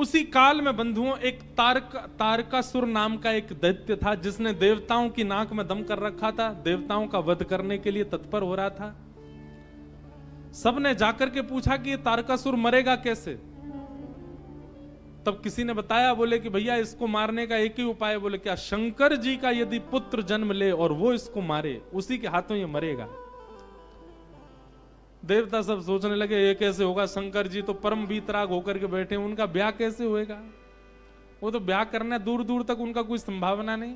उसी काल में बंधुओं एक तारकासुर नाम का एक दैत्य था, जिसने देवताओं की नाक में दम कर रखा था, देवताओं का वध करने के लिए तत्पर हो रहा था। सबने जाकर के पूछा कि ये तारकासुर मरेगा कैसे। तब किसी ने बताया, बोले कि भैया इसको मारने का एक ही उपाय है। बोले क्या? शंकर जी का यदि पुत्र जन्म ले और वो इसको मारे, उसी के हाथों ये मरेगा। देवता सब सोचने लगे ये कैसे होगा, शंकर जी तो परम वीतराग होकर के बैठे, उनका ब्याह कैसे होएगा? वो तो ब्याह करना दूर दूर तक उनका कोई संभावना नहीं।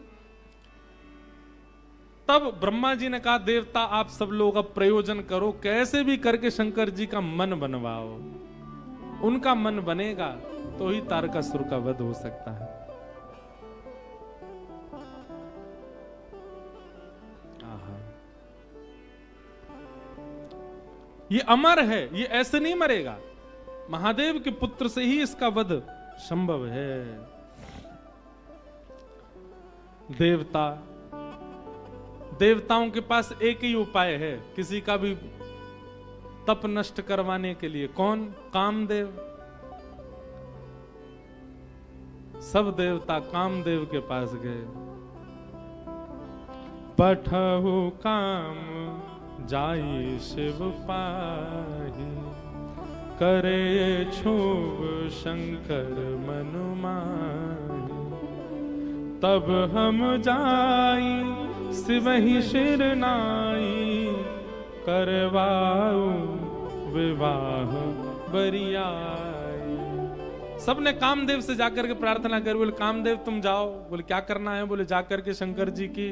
तब ब्रह्मा जी ने कहा, देवता आप सब लोग अब प्रयोजन करो, कैसे भी करके शंकर जी का मन बनवाओ, उनका मन बनेगा तो ही तारकासुर का वध हो सकता है। ये अमर है, ये ऐसे नहीं मरेगा, महादेव के पुत्र से ही इसका वध संभव है। देवताओं के पास एक ही उपाय है किसी का भी तप नष्ट करवाने के लिए। कौन? कामदेव। सब देवता कामदेव के पास गए। पठहु काम जाई शिव पाहि, करे छुब शंकर मनु माहि। तब हम जाई शिवहि शिर नाई, करवाऊ विवाह बरियाई। सबने कामदेव से जाकर के प्रार्थना कर। बोले कामदेव तुम जाओ। बोले क्या करना है? बोले जाकर के शंकर जी की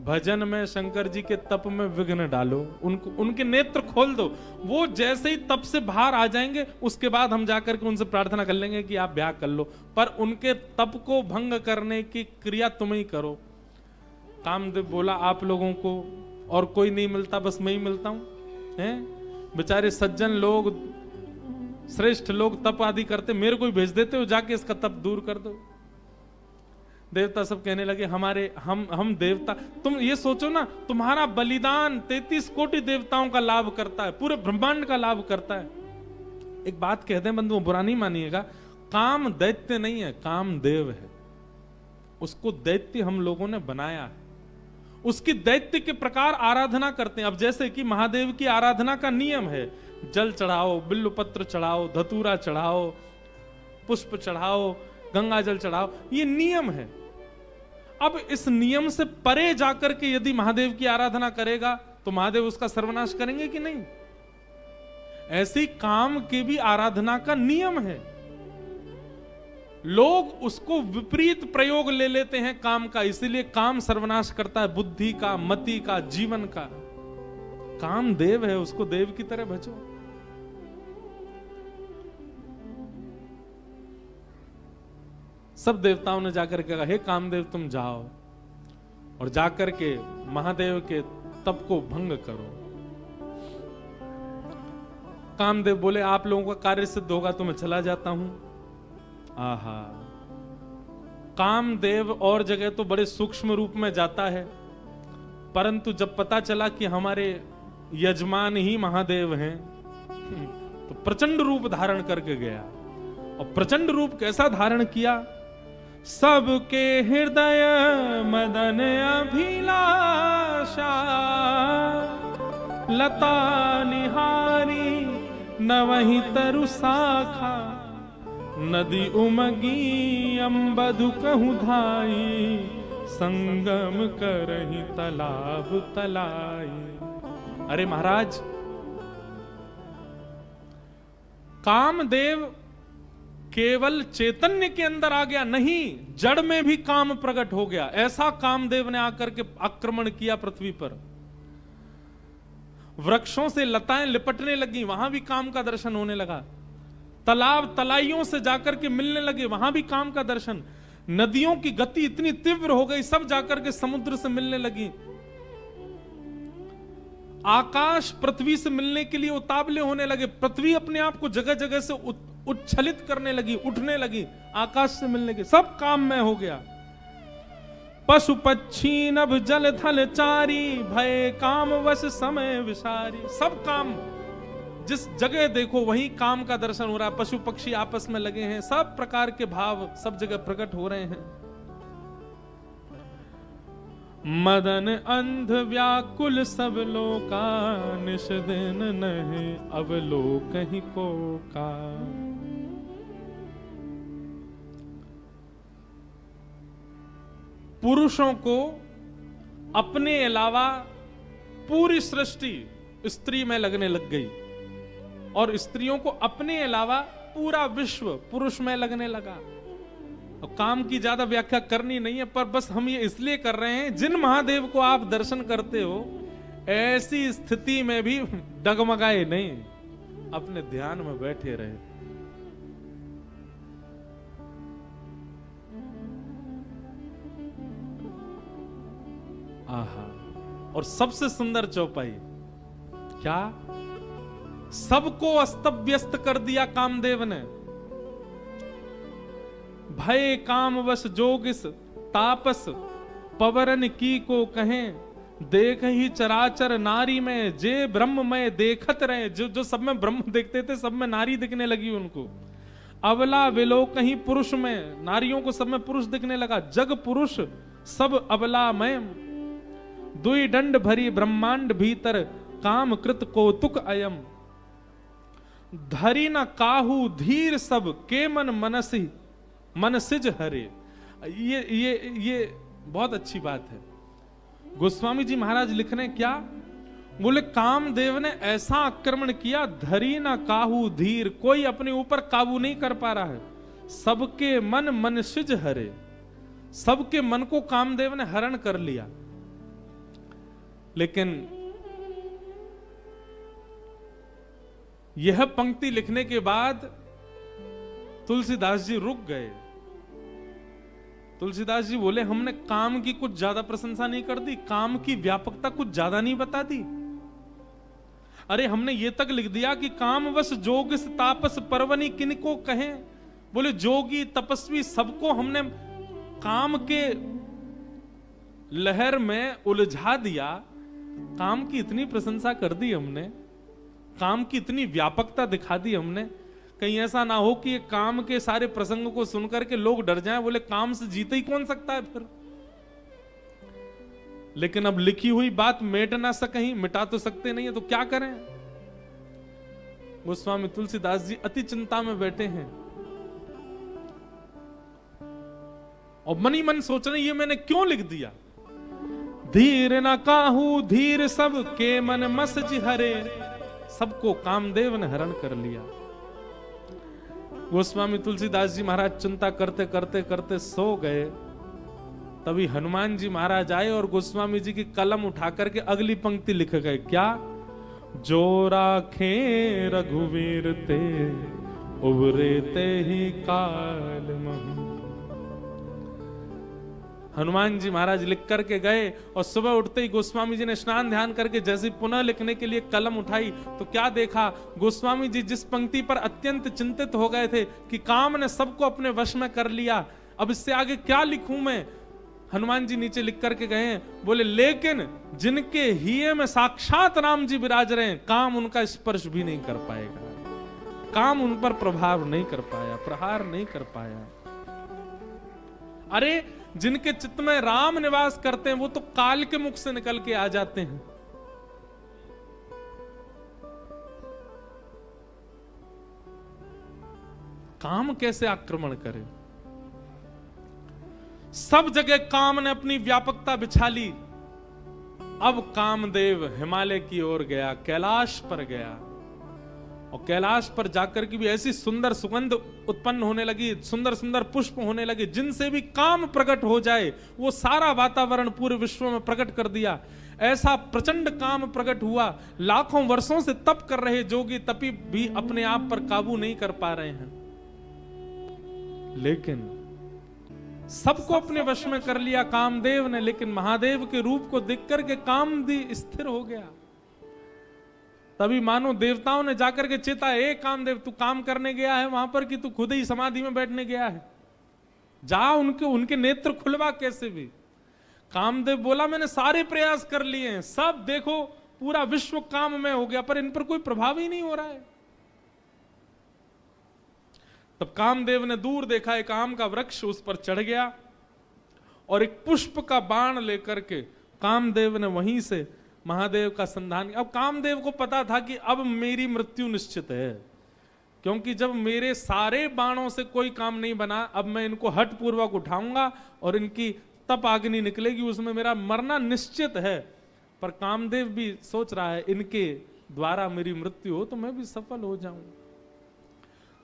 भजन में, शंकर जी के तप में विघ्न डालो, उनके नेत्र खोल दो। वो जैसे ही तप से बाहर आ जाएंगे, उसके बाद हम जाकर के उनसे प्रार्थना कर लेंगे कि आप ब्याह कर लो, पर उनके तप को भंग करने की क्रिया तुम ही करो। कामदेव बोला आप लोगों को और कोई नहीं मिलता, बस मैं ही मिलता हूं। हैं बेचारे सज्जन लोग, श्रेष्ठ लोग तप आदि करते, मेरे को भेज देते हो, जाके इसका तप दूर कर दो। देवता सब कहने लगे हम देवता, तुम ये सोचो ना, तुम्हारा बलिदान 33 कोटि देवताओं का लाभ करता है, पूरे ब्रह्मांड का लाभ करता है। एक बात कहते हैं बंधुओं, बुरा नहीं मानिएगा, काम दैत्य नहीं है, काम देव है। उसको दैत्य हम लोगों ने बनाया है, उसकी दैत्य के प्रकार आराधना करते हैं। अब जैसे कि महादेव की आराधना का नियम है, जल चढ़ाओ, बिल्व पत्र चढ़ाओ, धतूरा चढ़ाओ, पुष्प चढ़ाओ, गंगा जल चढ़ाओ, ये नियम है। अब इस नियम से परे जाकर के यदि महादेव की आराधना करेगा तो महादेव उसका सर्वनाश करेंगे कि नहीं? ऐसी काम की भी आराधना का नियम है। लोग उसको विपरीत प्रयोग ले लेते हैं काम का, इसीलिए काम सर्वनाश करता है, बुद्धि का, मति का, जीवन का। काम देव है, उसको देव की तरह भजो। सब देवताओं ने जाकर के कहा, हे कामदेव तुम जाओ और जाकर के महादेव के तप को भंग करो। कामदेव बोले आप लोगों का कार्य सिद्ध होगा तो मैं चला जाता हूं। आहा, कामदेव और जगह तो बड़े सूक्ष्म रूप में जाता है, परंतु जब पता चला कि हमारे यजमान ही महादेव हैं तो प्रचंड रूप धारण करके गया। और प्रचंड रूप कैसा धारण किया? सबके हृदय मदन अभिलाषा, लता निहारी नवहि तरु शाखा, नदी उमगी अम्बधु कहु धाई, संगम करहि तालाब तलाई। अरे महाराज, कामदेव केवल चैतन्य के अंदर आ गया नहीं, जड़ में भी काम प्रकट हो गया। ऐसा कामदेव ने आकर के आक्रमण किया पृथ्वी पर। वृक्षों से लताएं लिपटने लगी, वहां भी काम का दर्शन होने लगा। तालाब तलाइयों से जाकर के मिलने लगे, वहां भी काम का दर्शन। नदियों की गति इतनी तीव्र हो गई, सब जाकर के समुद्र से मिलने लगी। आकाश पृथ्वी से मिलने के लिए उतावले होने लगे। पृथ्वी अपने आप को जगह जगह से उच्छलित करने लगी, उठने लगी, आकाश से मिलने के। सब काम में हो गया। पशु पक्षी नभ जल थल चारी, भय काम वश समय विसारी। सब काम जिस जगह देखो वहीं काम का दर्शन हो रहा है। पशु पक्षी आपस में लगे हैं, सब प्रकार के भाव सब जगह प्रकट हो रहे हैं। मदन अंध व्याकुल सब लोका, निश दिन नहीं अब लोक ही को का। पुरुषों को अपने अलावा पूरी सृष्टि स्त्री में लगने लग गई, और स्त्रियों को अपने अलावा पूरा विश्व पुरुष में लगने लगा। और काम की ज्यादा व्याख्या करनी नहीं है, पर बस हम ये इसलिए कर रहे हैं, जिन महादेव को आप दर्शन करते हो ऐसी स्थिति में भी डगमगाए नहीं, अपने ध्यान में बैठे रहे। आहा, और सबसे सुंदर चौपाई क्या, सबको अस्त व्यस्त कर दिया कामदेव ने। भय कामवश जोगिस तापस पवरन की को कहें, देख ही चराचर नारी में जे ब्रह्म में देखत रहे। जो सब में ब्रह्म देखते थे सब में नारी दिखने लगी उनको। अबला विलोक ही पुरुष में, नारियों को सब में पुरुष दिखने लगा। जग पुरुष सब अबला में, दुई दंड भरी ब्रह्मांड भीतर काम कृत कौतुक अयम। धरी न काहू धीर सब के मन मनसी मन सिज हरे। ये बहुत अच्छी बात है। गोस्वामी जी महाराज लिख रहे हैं क्या, बोले कामदेव ने ऐसा आक्रमण किया, धरी ना काहू धीर, कोई अपने ऊपर काबू नहीं कर पा रहा है। सबके मन मन सिज हरे, सबके मन को कामदेव ने हरण कर लिया। लेकिन यह पंक्ति लिखने के बाद तुलसीदास जी रुक गए। तुलसीदास जी बोले हमने काम की कुछ ज्यादा प्रशंसा नहीं कर दी, काम की व्यापकता कुछ ज्यादा नहीं बता दी। अरे हमने ये तक लिख दिया कि कामवश जोगिस तापस परवनी किनको कहें। बोले जोगी तपस्वी सबको हमने काम के लहर में उलझा दिया। काम की इतनी प्रशंसा कर दी हमने, काम की इतनी व्यापकता दिखा दी हमने, कहीं ऐसा ना हो कि ये काम के सारे प्रसंग को सुनकर के लोग डर जाएं, बोले काम से जीते ही कौन सकता है फिर। लेकिन अब लिखी हुई बात मिट ना सके, मिटा तो सकते नहीं है, तो क्या करें। गोस्वामी तुलसीदास जी अति चिंता में बैठे हैं और मनी मन सोच रहे ये मैंने क्यों लिख दिया। धीर न काहू धीर सब के मन मसज हरे, सबको कामदेव ने हरण कर लिया। गोस्वामी तुलसीदास जी महाराज चिंता करते करते करते सो गए। तभी हनुमान जी महाराज आए और गोस्वामी जी की कलम उठा करके अगली पंक्ति लिख गए क्या, जो राखे रघुवीर ते उबरे ते ही काल महु। हनुमान जी महाराज लिख करके गए और सुबह उठते ही गोस्वामी जी ने स्नान ध्यान करके जैसे पुनः लिखने के लिए कलम उठाई तो क्या देखा, गोस्वामी जी जिस पंक्ति पर अत्यंत चिंतित हो गए थे कि काम ने सबको अपने वश में कर लिया, अब इससे आगे क्या लिखूं मैं। हनुमान जी नीचे लिख करके गए, बोले लेकिन जिनके हिये में साक्षात राम जी विराज रहे हैं, काम उनका स्पर्श भी नहीं कर पाएगा, काम उन पर प्रभाव नहीं कर पाया, प्रहार नहीं कर पाया। अरे जिनके चित्त में राम निवास करते हैं वो तो काल के मुख से निकल के आ जाते हैं। काम कैसे आक्रमण करे। सब जगह काम ने अपनी व्यापकता बिछा ली। अब कामदेव हिमालय की ओर गया, कैलाश पर गया और कैलाश पर जाकर के भी ऐसी सुंदर सुगंध उत्पन्न होने लगी, सुंदर सुंदर पुष्प होने लगे, जिनसे भी काम प्रकट हो जाए वो सारा वातावरण पूरे विश्व में प्रकट कर दिया। ऐसा प्रचंड काम प्रकट हुआ, लाखों वर्षों से तप कर रहे जोगी तपी भी अपने आप पर काबू नहीं कर पा रहे हैं। लेकिन सबको अपने वश में कर लिया कामदेव ने, लेकिन महादेव के रूप को देख करके कामदी स्थिर हो गया। तभी मानो देवताओं ने जाकर के चेता, ए कामदेव तू काम करने गया है वहां पर कि तू खुद ही समाधि में बैठने गया है, जा उनके नेत्र खुलवा कैसे भी। कामदेव बोला मैंने सारे प्रयास कर लिए हैं, सब देखो पूरा विश्व काम में हो गया, पर इन पर कोई प्रभाव ही नहीं हो रहा है। तब कामदेव ने दूर देखा, एक आम का वृक्ष, उस पर चढ़ गया और एक पुष्प का बाण लेकर के कामदेव ने वहीं से महादेव का संधान किया। अब कामदेव को पता था कि अब मेरी मृत्यु निश्चित है, क्योंकि जब मेरे सारे बाणों से कोई काम नहीं बना, अब मैं इनको हठ पूर्वक उठाऊंगा और इनकी तप अग्नि निकलेगी, उसमें मेरा मरना निश्चित है। पर कामदेव भी सोच रहा है इनके द्वारा मेरी मृत्यु हो तो मैं भी सफल हो जाऊं।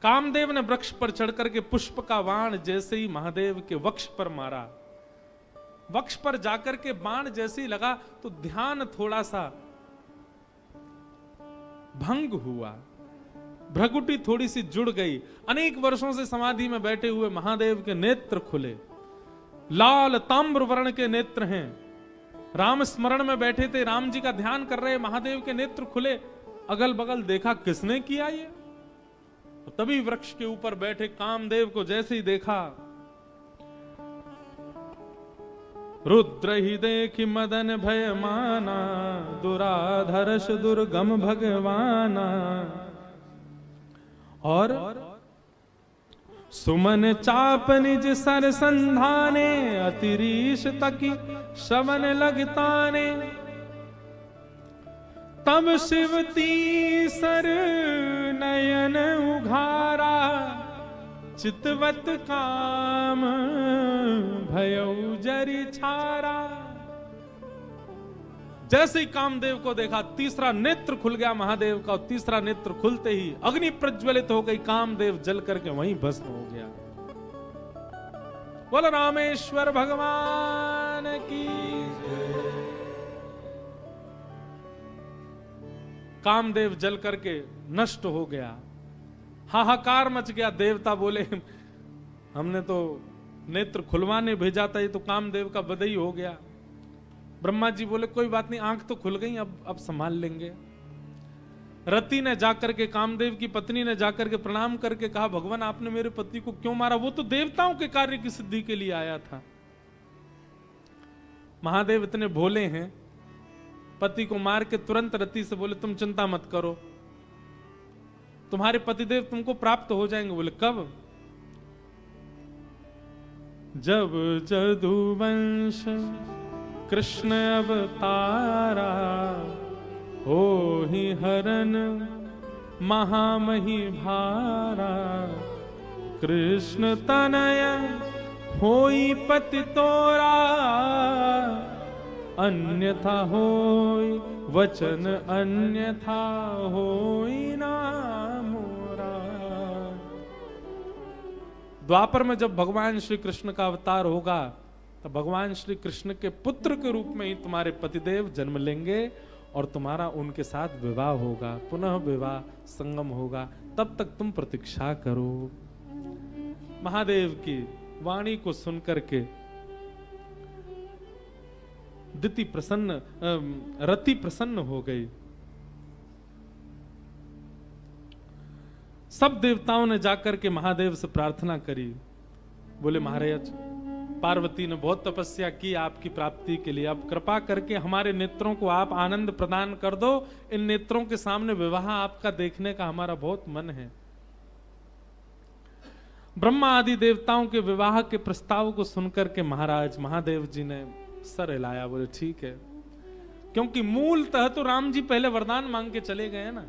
कामदेव ने वृक्ष पर चढ़ करके पुष्प का बाण जैसे ही महादेव के वक्ष पर मारा, वक्ष पर जाकर के बाण जैसे ही लगा तो ध्यान थोड़ा सा भंग हुआ, भ्रकुटी थोड़ी सी जुड़ गई। अनेक वर्षों से समाधि में बैठे हुए महादेव के नेत्र खुले, लाल ताम्र वर्ण के नेत्र हैं। राम स्मरण में बैठे थे, राम जी का ध्यान कर रहे, महादेव के नेत्र खुले। अगल बगल देखा, किसने किया ये? तभी वृक्ष के ऊपर बैठे कामदेव को जैसे ही देखा, रुद्र ही देखी मदन भय माना, दुराधर्ष दुर्गम भगवाना। और सुमन चाप निज सर संधाने, अतिरीश तकी शवन लगताने। तब शिवती सर नयन उघारा, चितवत काम भयउ जरि छारा। जैसे ही कामदेव को देखा, तीसरा नेत्र खुल गया महादेव का, और तीसरा नेत्र खुलते ही अग्नि प्रज्वलित हो गई, कामदेव जल करके वहीं भस्म हो गया। बोलो रामेश्वर भगवान की। कामदेव जल करके नष्ट हो गया, हाहाकार मच गया। देवता बोले हमने तो नेत्र खुलवाने भेजा था, ये तो कामदेव का बदई हो गया। ब्रह्मा जी बोले कोई बात नहीं, आंख तो खुल गई, अब संभाल लेंगे। रति ने जाकर के, कामदेव की पत्नी ने जाकर के प्रणाम करके कहा, भगवान आपने मेरे पति को क्यों मारा? वो तो देवताओं के कार्य की सिद्धि के लिए आया था। महादेव इतने भोले हैं, पति को मार के तुरंत रति से बोले तुम चिंता मत करो, तुम्हारे पतिदेव तुमको प्राप्त हो जाएंगे। बोले कब? जब जदुवंश कृष्ण अवतारा, हो ही हरन महामही भारा। कृष्ण तनय होई पति तोरा, अन्यथा होई वचन अन्यथा होई ना मोरा। द्वापर में जब भगवान श्री कृष्ण का अवतार होगा तो भगवान श्री कृष्ण के पुत्र के रूप में ही तुम्हारे पतिदेव जन्म लेंगे और तुम्हारा उनके साथ विवाह होगा, पुनः विवाह संगम होगा। तब तक तुम प्रतीक्षा करो। महादेव की वाणी को सुनकर के रति प्रसन्न हो गई। सब देवताओं ने जाकर के महादेव से प्रार्थना करी। बोले महाराज, पार्वती ने बहुत तपस्या की आपकी प्राप्ति के लिए, अब कृपा करके हमारे नेत्रों को आप आनंद प्रदान कर दो। इन नेत्रों के सामने विवाह आपका देखने का हमारा बहुत मन है। ब्रह्मा आदि देवताओं के विवाह के प्रस्ताव को सुनकर के महाराज महादेव जी ने सर हिलाया, बोले ठीक है, क्योंकि मूलतः तो राम जी पहले वरदान मांग के चले गए ना,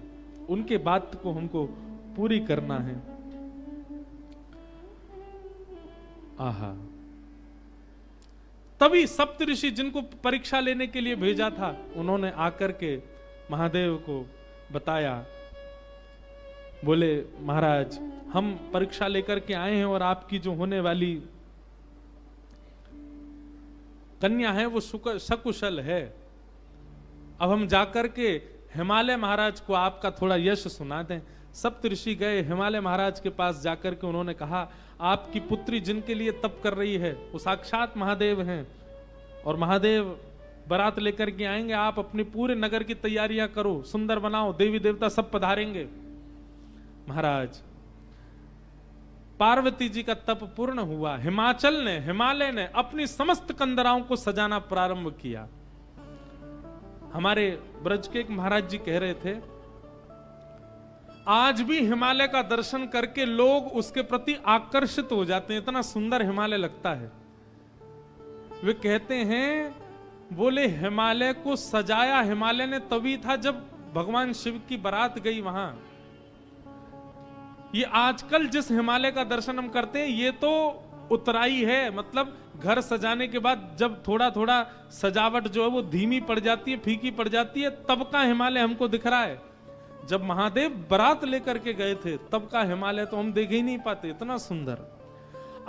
उनके बात को हमको पूरी करना है। आहा, तभी सप्तऋषि जिनको परीक्षा लेने के लिए भेजा था, उन्होंने आकर के महादेव को बताया। बोले महाराज, हम परीक्षा लेकर के आए हैं और आपकी जो होने वाली कन्या है वो सकुशल है। अब हम जाकर के हिमालय महाराज को आपका थोड़ा यश सुना दें। सप्तऋषि गए हिमालय महाराज के पास, जाकर के उन्होंने कहा आपकी पुत्री जिनके लिए तप कर रही है वो साक्षात महादेव हैं और महादेव बारात लेकर के आएंगे। आप अपने पूरे नगर की तैयारियां करो, सुंदर बनाओ, देवी देवता सब पधारेंगे। महाराज, पार्वती जी का तप पूर्ण हुआ। हिमालय ने अपनी समस्त कंदराओं को सजाना प्रारंभ किया। हमारे ब्रज के एक महाराज जी कह रहे थे, आज भी हिमालय का दर्शन करके लोग उसके प्रति आकर्षित हो जाते हैं, इतना सुंदर हिमालय लगता है। वे कहते हैं, बोले हिमालय को सजाया हिमालय ने तभी था जब भगवान शिव की बारात गई वहां। ये आजकल जिस हिमालय का दर्शन हम करते हैं ये तो उतराई है, मतलब घर सजाने के बाद जब थोड़ा थोड़ा सजावट जो है वो धीमी पड़ जाती है, फीकी पड़ जाती है, तब का हिमालय हमको दिख रहा है। जब महादेव बारात लेकर के गए थे तब का हिमालय तो हम देख ही नहीं पाते, इतना सुंदर।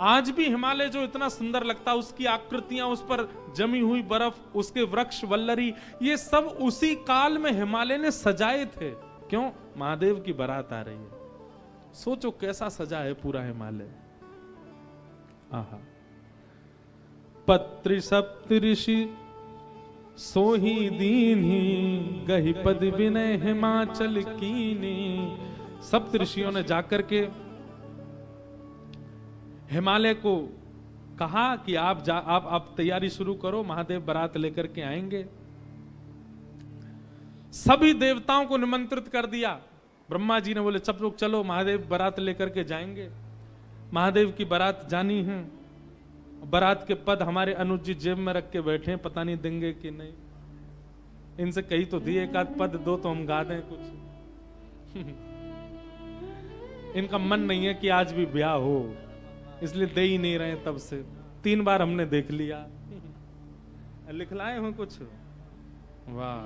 आज भी हिमालय जो इतना सुंदर लगता है, उसकी आकृतियां, उस पर जमी हुई बर्फ, उसके वृक्ष वल्लरी, ये सब उसी काल में हिमालय ने सजाए थे। क्यों? महादेव की बारात आ रही है। सोचो कैसा सजा है पूरा हिमालय। आहा। पत्रि सप्तऋषि सोही दीन्ही, गही पद विनय हिमाचल कीनी। सप्त ऋषियों ने जाकर के हिमालय को कहा कि आप तैयारी शुरू करो, महादेव बारात लेकर के आएंगे। सभी देवताओं को निमंत्रित कर दिया। ब्रह्मा जी ने बोले सब लोग चलो, महादेव बारात लेकर के जाएंगे। महादेव की बारात जानी है। बारात के पद हमारे अनुज जी जेब में रख के बैठे हैं, पता नहीं देंगे कि नहीं। इनसे कही तो दिए, एक आध पद दो तो हम गा दें कुछ। इनका मन नहीं है कि आज भी ब्याह हो, इसलिए दे ही नहीं रहे। तब से 3 बार हमने देख लिया। लिखलाए हो कुछ? वाह।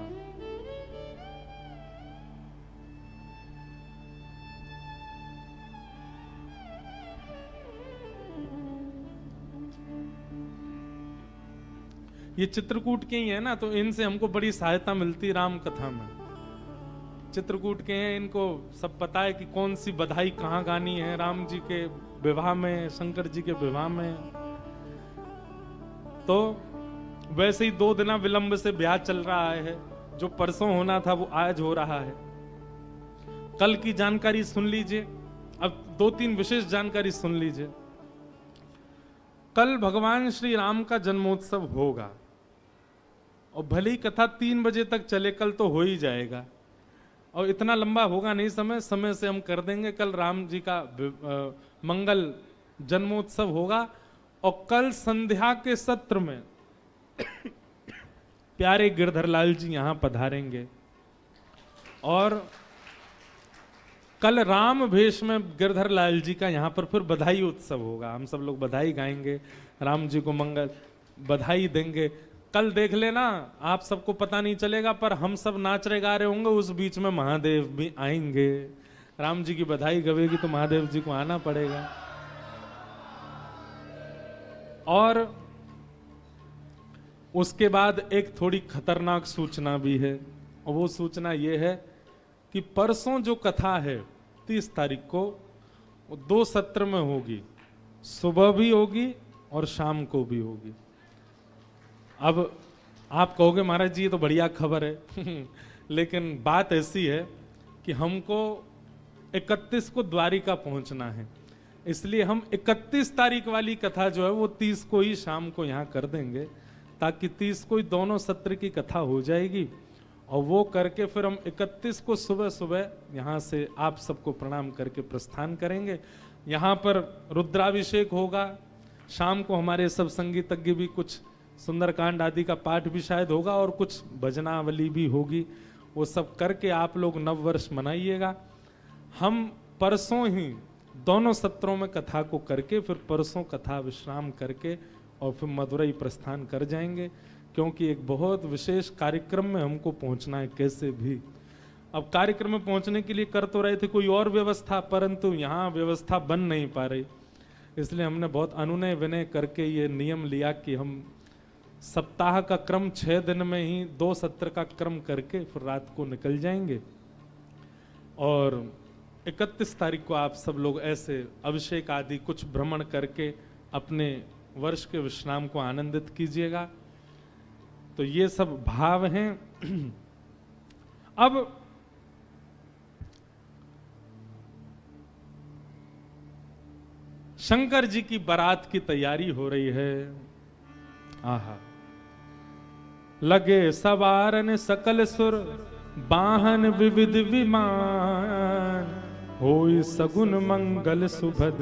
ये चित्रकूट के ही है ना, तो इनसे हमको बड़ी सहायता मिलती राम कथा में। चित्रकूट के हैं, इनको सब पता है कि कौन सी बधाई कहाँ गानी है, राम जी के विवाह में, शंकर जी के विवाह में। तो वैसे ही 2 दिन विलंब से ब्याह चल रहा है। जो परसों होना था वो आज हो रहा है। कल की जानकारी सुन लीजिए, अब 2-3 विशेष जानकारी सुन लीजिए। कल भगवान श्री राम का जन्मोत्सव होगा और भले ही कथा 3 बजे तक चले, कल तो हो ही जाएगा। और इतना लंबा होगा नहीं समय से हम कर देंगे। कल राम जी का मंगल जन्मोत्सव होगा और कल संध्या के सत्र में प्यारे गिरधर लाल जी यहां पधारेंगे और कल राम भेष में गिरधर लाल जी का यहां पर फिर बधाई उत्सव होगा। हम सब लोग बधाई गाएंगे, राम जी को मंगल बधाई देंगे। कल देख लेना, आप सबको पता नहीं चलेगा पर हम सब नाच रहे गा रहे होंगे, उस बीच में महादेव भी आएंगे। राम जी की बधाई गवेगी तो महादेव जी को आना पड़ेगा। और उसके बाद एक थोड़ी खतरनाक सूचना भी है, और वो सूचना ये है कि परसों जो कथा है 30 तारीख को, वो 2 सत्र में होगी। सुबह भी होगी और शाम को भी होगी। अब आप कहोगे महाराज जी ये तो बढ़िया खबर है लेकिन बात ऐसी है कि हमको 31 को द्वारिका पहुंचना है, इसलिए हम 31 तारीख वाली कथा जो है वो 30 को ही शाम को यहाँ कर देंगे, ताकि 30 को ही दोनों सत्र की कथा हो जाएगी। और वो करके फिर हम 31 को सुबह सुबह यहाँ से आप सबको प्रणाम करके प्रस्थान करेंगे। यहाँ पर रुद्राभिषेक होगा, शाम को हमारे सब संगीतज्ञ भी कुछ सुंदरकांड आदि का पाठ भी शायद होगा और कुछ भजनावली भी होगी। वो सब करके आप लोग नववर्ष मनाइएगा। हम परसों ही दोनों सत्रों में कथा को करके फिर परसों कथा विश्राम करके और फिर मदुरई प्रस्थान कर जाएंगे, क्योंकि एक बहुत विशेष कार्यक्रम में हमको पहुंचना है कैसे भी। अब कार्यक्रम में पहुंचने के लिए कर तो रहे थे कोई और व्यवस्था, परंतु यहाँ व्यवस्था बन नहीं पा रही, इसलिए हमने बहुत अनुनय विनय करके ये नियम लिया कि हम सप्ताह का क्रम 6 दिन में ही 2 सत्र का क्रम करके फिर रात को निकल जाएंगे। और 31 तारीख को आप सब लोग ऐसे अभिषेक आदि कुछ भ्रमण करके अपने वर्ष के विश्राम को आनंदित कीजिएगा। तो ये सब भाव हैं। अब शंकर जी की बारात की तैयारी हो रही है। आहा, लगे सवारन सकल सुर वाहन विविध विमान, होई सगुन मंगल सुभद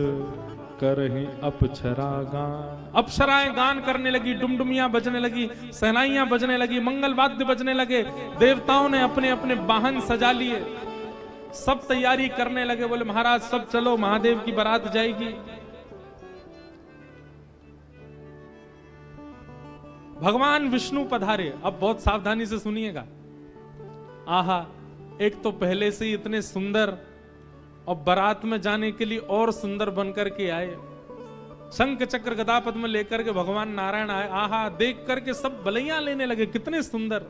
करहि अप्सरा गान। अप्सराएं गान करने लगी, डुमडुमियां बजने लगी, सहनाइयां बजने लगी, मंगल वाद्य बजने लगे। देवताओं ने अपने अपने वाहन सजा लिए, सब तैयारी करने लगे। बोले महाराज सब चलो, महादेव की बारात जाएगी। भगवान विष्णु पधारे। अब बहुत सावधानी से सुनिएगा। आहा, एक तो पहले से ही इतने सुंदर और बारात में जाने के लिए और सुंदर बनकर के आए। शंख चक्र गदा पद्म लेकर के भगवान नारायण आए। आहा, देख करके सब बलैया लेने लगे, कितने सुंदर।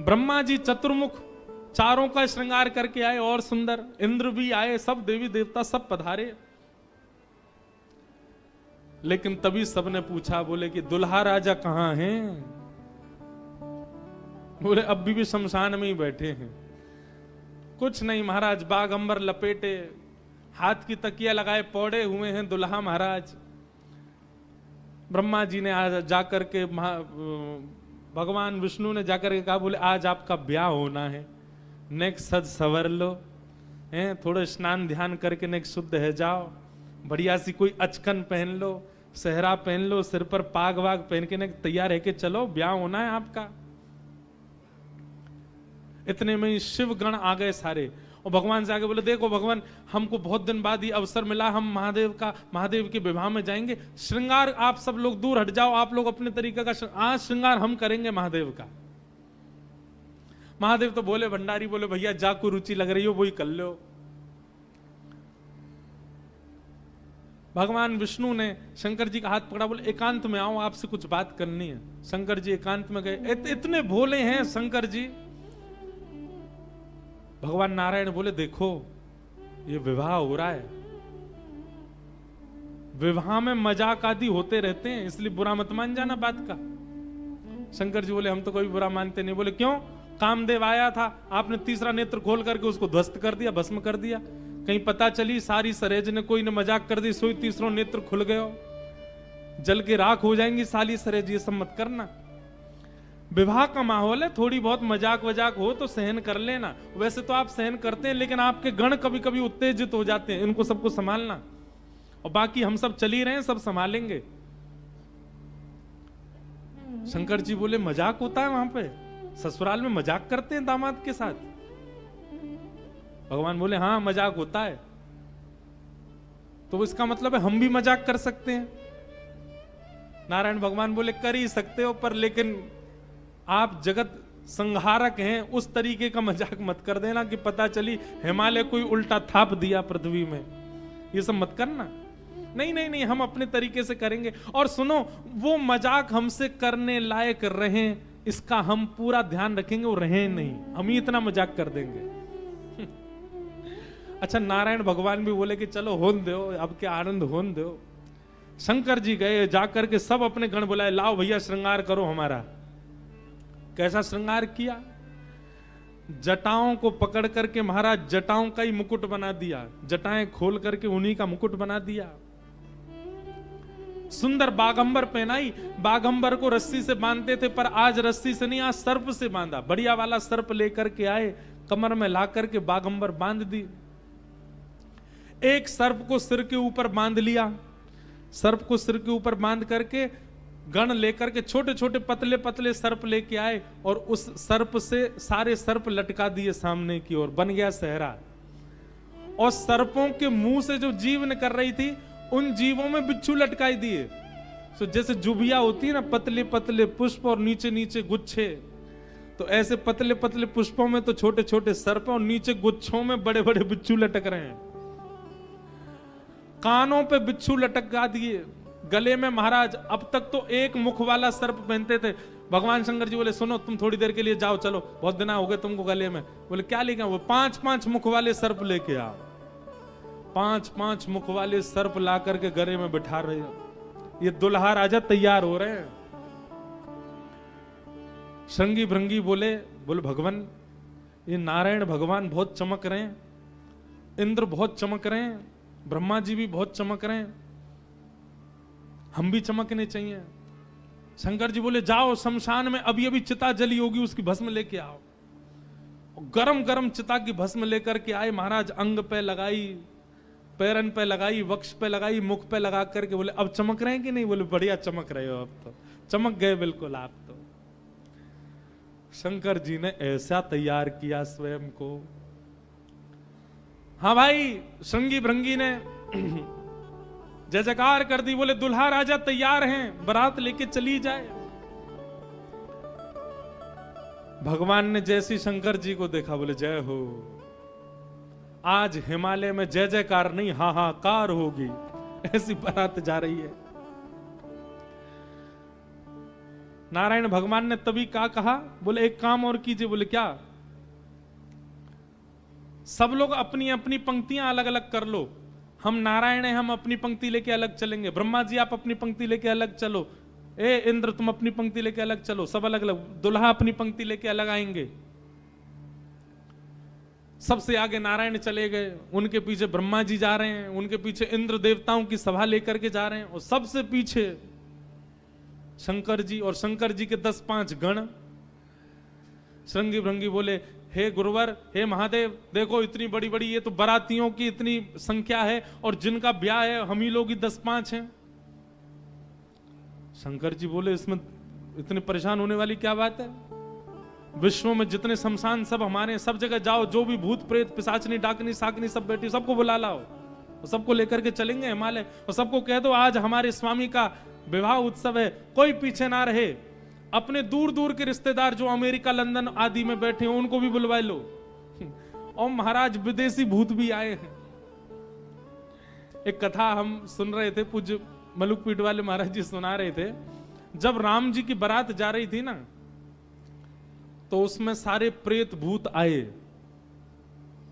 ब्रह्मा जी चतुर्मुख चारों का श्रृंगार करके आए और सुंदर। इंद्र भी आए, सब देवी देवता सब पधारे। लेकिन तभी सबने पूछा, बोले कि दुल्हा राजा कहां हैं? बोले अब भी शमशान में ही बैठे हैं। कुछ नहीं महाराज, बागंबर लपेटे, हाथ की तकिया लगाए पौड़े हुए हैं दुल्हा महाराज। ब्रह्मा जी ने आज जाकर के भगवान विष्णु ने जाकर के कहा, बोले आज आपका ब्याह होना है, नेक सज सवर लो, हैं थोड़े स्नान ध्यान करके नेक शुद्ध है जाओ, बढ़िया सी कोई अचकन पहन लो, सेहरा पहन लो, सिर पर पाग वाग पहन के नेक तैयार है के चलो, ब्याह होना है आपका। इतने में ही शिव गण आ गए सारे, और भगवान से आगे बोले, देखो भगवान हमको बहुत दिन बाद ये अवसर मिला, हम महादेव के विवाह में जाएंगे, श्रृंगार आप सब लोग दूर हट जाओ, आप लोग अपने तरीके का आज श्रृंगार हम करेंगे महादेव का। महादेव तो बोले, भंडारी बोले, भैया जाको रुचि लग रही हो वही कर लो। भगवान विष्णु ने शंकर जी का हाथ पकड़ा, बोले एकांत में आओ, आपसे कुछ बात करनी है। शंकर जी एकांत में गए। इतने भोले हैं शंकर जी। भगवान नारायण बोले, देखो ये विवाह हो रहा है, विवाह में मजाक आदि होते रहते हैं, इसलिए बुरा मत मान जाना बात का। शंकर जी बोले, हम तो कोई बुरा मानते नहीं। बोले क्यों? कामदेव आया था, आपने तीसरा नेत्र खोल करके उसको ध्वस्त कर दिया, भस्म कर दिया। कहीं पता चली सारी सरेज ने कोई ने मजाक कर दी, सोई तीसरा नेत्र खुल गयो, जल के राख हो जाएंगी साली सरेज, ये सब मत करना। विवाह का माहौल है, थोड़ी बहुत मजाक वजाक हो तो सहन कर लेना। वैसे तो आप सहन करते हैं, लेकिन आपके गण कभी कभी उत्तेजित हो जाते हैं, इनको सबको संभालना। और बाकी हम सब चल ही रहे हैं, सब संभालेंगे। शंकर जी बोले, मजाक होता है वहां पे? ससुराल में मजाक करते हैं दामाद के साथ? भगवान बोले, हाँ मजाक होता है। तो इसका मतलब है हम भी मजाक कर सकते हैं? नारायण भगवान बोले, कर ही सकते हो, पर लेकिन आप जगत संहारक हैं, उस तरीके का मजाक मत कर देना कि पता चली हिमालय कोई उल्टा थाप दिया पृथ्वी में, ये सब मत करना। नहीं नहीं नहीं, हम अपने तरीके से करेंगे। और सुनो, वो मजाक हमसे करने लायक रहे, इसका हम पूरा ध्यान रखेंगे, वो रहे नहीं, हम ही इतना मजाक कर देंगे। अच्छा, नारायण भगवान भी बोले कि चलो होन दो, अब क्या आनंद होन दो। शंकर जी गए, जाकर के सब अपने गण बुलाए, लाओ भैया श्रृंगार करो हमारा। कैसा श्रृंगार किया? जटाओं को पकड़ करके महाराज जटाओं का ही मुकुट बना दिया, जटाएं खोल करके उन्हीं का मुकुट बना दिया। सुंदर बागंबर पहनाई। बागंबर को रस्सी से बांधते थे, पर आज रस्सी से नहीं, आज सर्प से बांधा। बढ़िया वाला सर्प लेकर के आए, कमर में ला करके बागंबर बांध दी। एक सर्प को सिर के ऊपर बांध लिया, सर्प को सिर के ऊपर बांध करके गण लेकर के छोटे छोटे पतले पतले सर्प लेके आए, और उस सर्प से सारे सर्प लटका दिए सामने की ओर, बन गया सहरा। और सर्पों के मुंह से जो जीव निकल रही थी, उन जीवों में बिच्छू लटकाई दिए। तो जैसे जुबिया होती है ना, पतले पतले पुष्प और नीचे नीचे गुच्छे, तो ऐसे पतले पतले पुष्पों में तो छोटे छोटे सर्प, और नीचे गुच्छों में बड़े बड़े बिच्छू लटक रहे हैं। कानों पे बिच्छू लटका दिए, गले में महाराज अब तक तो एक मुख वाला सर्प पहनते थे। भगवान शंकर जी बोले, सुनो तुम थोड़ी देर के लिए जाओ, चलो बहुत दिन हो गए तुमको गले में। बोले क्या लेके आओ? वो 5-5 मुख वाले सर्प लेके आओ। 5-5 मुख वाले सर्प ला करके गले में बिठा रहे हो। ये दुल्हा राजा तैयार हो रहे हैं। श्रृंगी भृंगी बोले भगवान, ये नारायण भगवान बहुत चमक रहे हैं, इंद्र बहुत चमक रहे हैं, ब्रह्मा जी भी बहुत चमक रहे हैं, हम भी चमकने चाहिए। शंकर जी बोले जाओ शमशान में अभी अभी चिता जली होगी, उसकी भस्म लेके आओ। गरम गरम चिता की भस्म लेकर के आए महाराज, अंग पे लगाई, पैरन पे लगाई, वक्ष पे लगाई, मुख पे लगा करके बोले अब चमक रहे हैं कि नहीं? बोले बढ़िया चमक रहे हो, अब तो चमक गए बिल्कुल आप तो। शंकर जी ने ऐसा तैयार किया स्वयं को। हाँ भाई, श्रृंगी भृंगी ने जय जयकार कर दी, बोले दुल्हा राजा तैयार हैं, बारात लेके चली जाए। भगवान ने जैसी शंकर जी को देखा बोले जय हो, आज हिमालय में जय जयकार नहीं हाहाकार होगी, ऐसी बारात जा रही है। नारायण भगवान ने तभी क्या कहा? बोले एक काम और कीजिए। बोले क्या? सब लोग अपनी अपनी पंक्तियां अलग अलग कर लो, हम नारायण हैं, हम अपनी पंक्ति लेके अलग चलेंगे। ब्रह्मा जी आप अपनी पंक्ति लेके अलग चलो, ए इंद्र तुम अपनी पंक्ति लेके अलग चलो, सब अलग अलग। दुल्हा अपनी पंक्ति लेके अलग आएंगे। सबसे आगे नारायण चले गए, उनके पीछे ब्रह्मा जी जा रहे हैं, उनके पीछे इंद्र देवताओं की सभा लेकर के जा रहे हैं, और सबसे पीछे शंकर जी और शंकर जी के 10-5 गण। श्रृंगी भृंगी बोले हे गुरुवर, हे महादेव, देखो इतनी बड़ी बड़ी ये तो बारातियों की इतनी संख्या है, और जिनका ब्याह है हम ही लोग ही 10-5 हैं। शंकर जी बोले इसमें इतने परेशान होने वाली क्या बात है? विश्व में जितने शमशान सब हमारे, सब जगह जाओ, जो भी भूत प्रेत पिशाचनी डाकनी साकनी सब बैठी, सबको बुला लाओ, सबको लेकर के चलेंगे हिमालय, और सबको कह दो आज हमारे स्वामी का विवाह उत्सव है, कोई पीछे ना रहे। अपने दूर दूर के रिश्तेदार जो अमेरिका लंदन आदि में बैठे हैं उनको भी बुलवा लो, और महाराज विदेशी भूत भी आए हैं। एक कथा हम सुन रहे थे, पूज्य मलुकपीठ वाले महाराज जी सुना रहे थे। जब राम जी की बारात जा रही थी ना, तो उसमें सारे प्रेत भूत आए,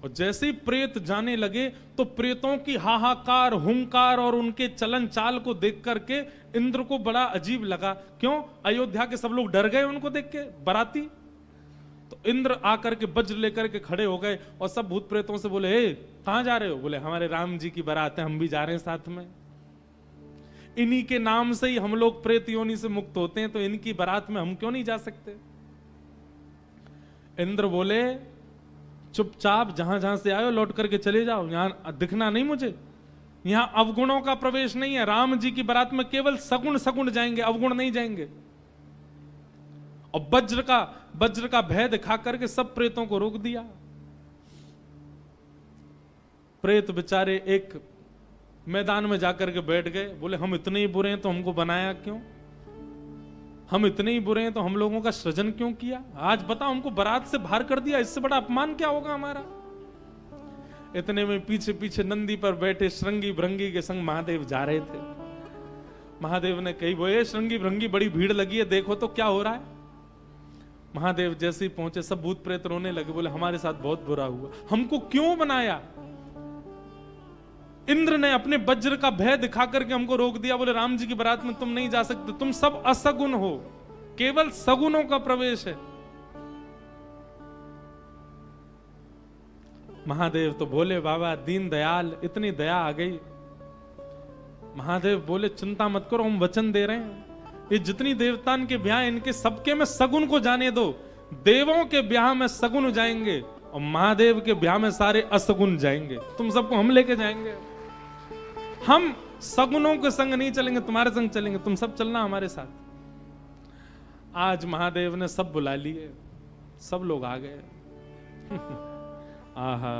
और जैसे ही प्रेत जाने लगे तो प्रेतों की हाहाकार, हुंकार और उनके चलन चाल को देख करके इंद्र को बड़ा अजीब लगा। क्यों? अयोध्या के सब लोग डर गए उनको देख के, बाराती। तो इंद्र आकर के वज्र लेकर के खड़े हो गए, और सब भूत प्रेतों से बोले हे कहां जा रहे हो? बोले हमारे राम जी की बारात है, हम भी जा रहे हैं साथ में। इन्हीं के नाम से ही हम लोग प्रेत योनि से मुक्त होते हैं, तो इनकी बारात में हम क्यों नहीं जा सकते? इंद्र बोले चुपचाप जहां जहां से आए हो लौट करके चले जाओ, यहां दिखना नहीं मुझे। यहां अवगुणों का प्रवेश नहीं है, राम जी की बारात में केवल सगुण सगुण जाएंगे, अवगुण नहीं जाएंगे। और वज्र का भय दिखा करके सब प्रेतों को रोक दिया। प्रेत बेचारे एक मैदान में जाकर के बैठ गए, बोले हम इतने ही बुरे हैं तो हमको बनाया क्यों? हम इतने ही बुरे हैं तो हम लोगों का सृजन क्यों किया? आज बताओ, हमको बारात से बाहर कर दिया, इससे बड़ा अपमान क्या होगा हमारा? इतने में पीछे पीछे नंदी पर बैठे श्रृंगी भृंगी के संग महादेव जा रहे थे। महादेव ने कही बोले श्रृंगी भृंगी बड़ी भीड़ लगी है, देखो तो क्या हो रहा है। महादेव जैसे ही पहुंचे सब भूत प्रेत रोने लगे, बोले हमारे साथ बहुत बुरा हुआ, हमको क्यों बनाया? इंद्र ने अपने वज्र का भय दिखा करके हमको रोक दिया। बोले राम जी की बारात में तुम नहीं जा सकते, तुम सब असगुण हो, केवल सगुणों का प्रवेश है। महादेव तो बोले बाबा दीन दयाल, इतनी दया आ गई। महादेव बोले चिंता मत करो, हम वचन दे रहे हैं, ये जितनी देवतान के ब्याह इनके सबके में सगुण को जाने दो। देवों के ब्याह में सगुण जाएंगे और महादेव के ब्याह में सारे असगुण जाएंगे, तुम सबको हम लेके जाएंगे। हम सगुणों के संग नहीं चलेंगे, तुम्हारे संग चलेंगे, तुम सब चलना हमारे साथ। आज महादेव ने सब बुला लिए, सब लोग आ गए। आहा,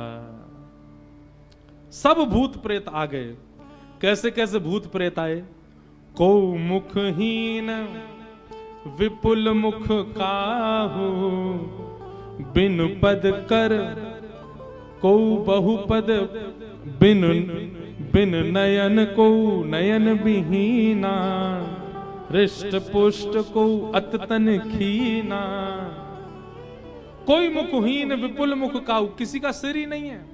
सब भूत प्रेत आ गए। कैसे कैसे भूत प्रेत आए? को मुखहीन विपुल मुख काहू, बिन पद कर को बहुपद, बिन नयन को नयन विहीना, हृष्ट पुष्ट को अततन खीना। कोई मुखहीन विपुल मुख काहू, किसी का सिर ही नहीं है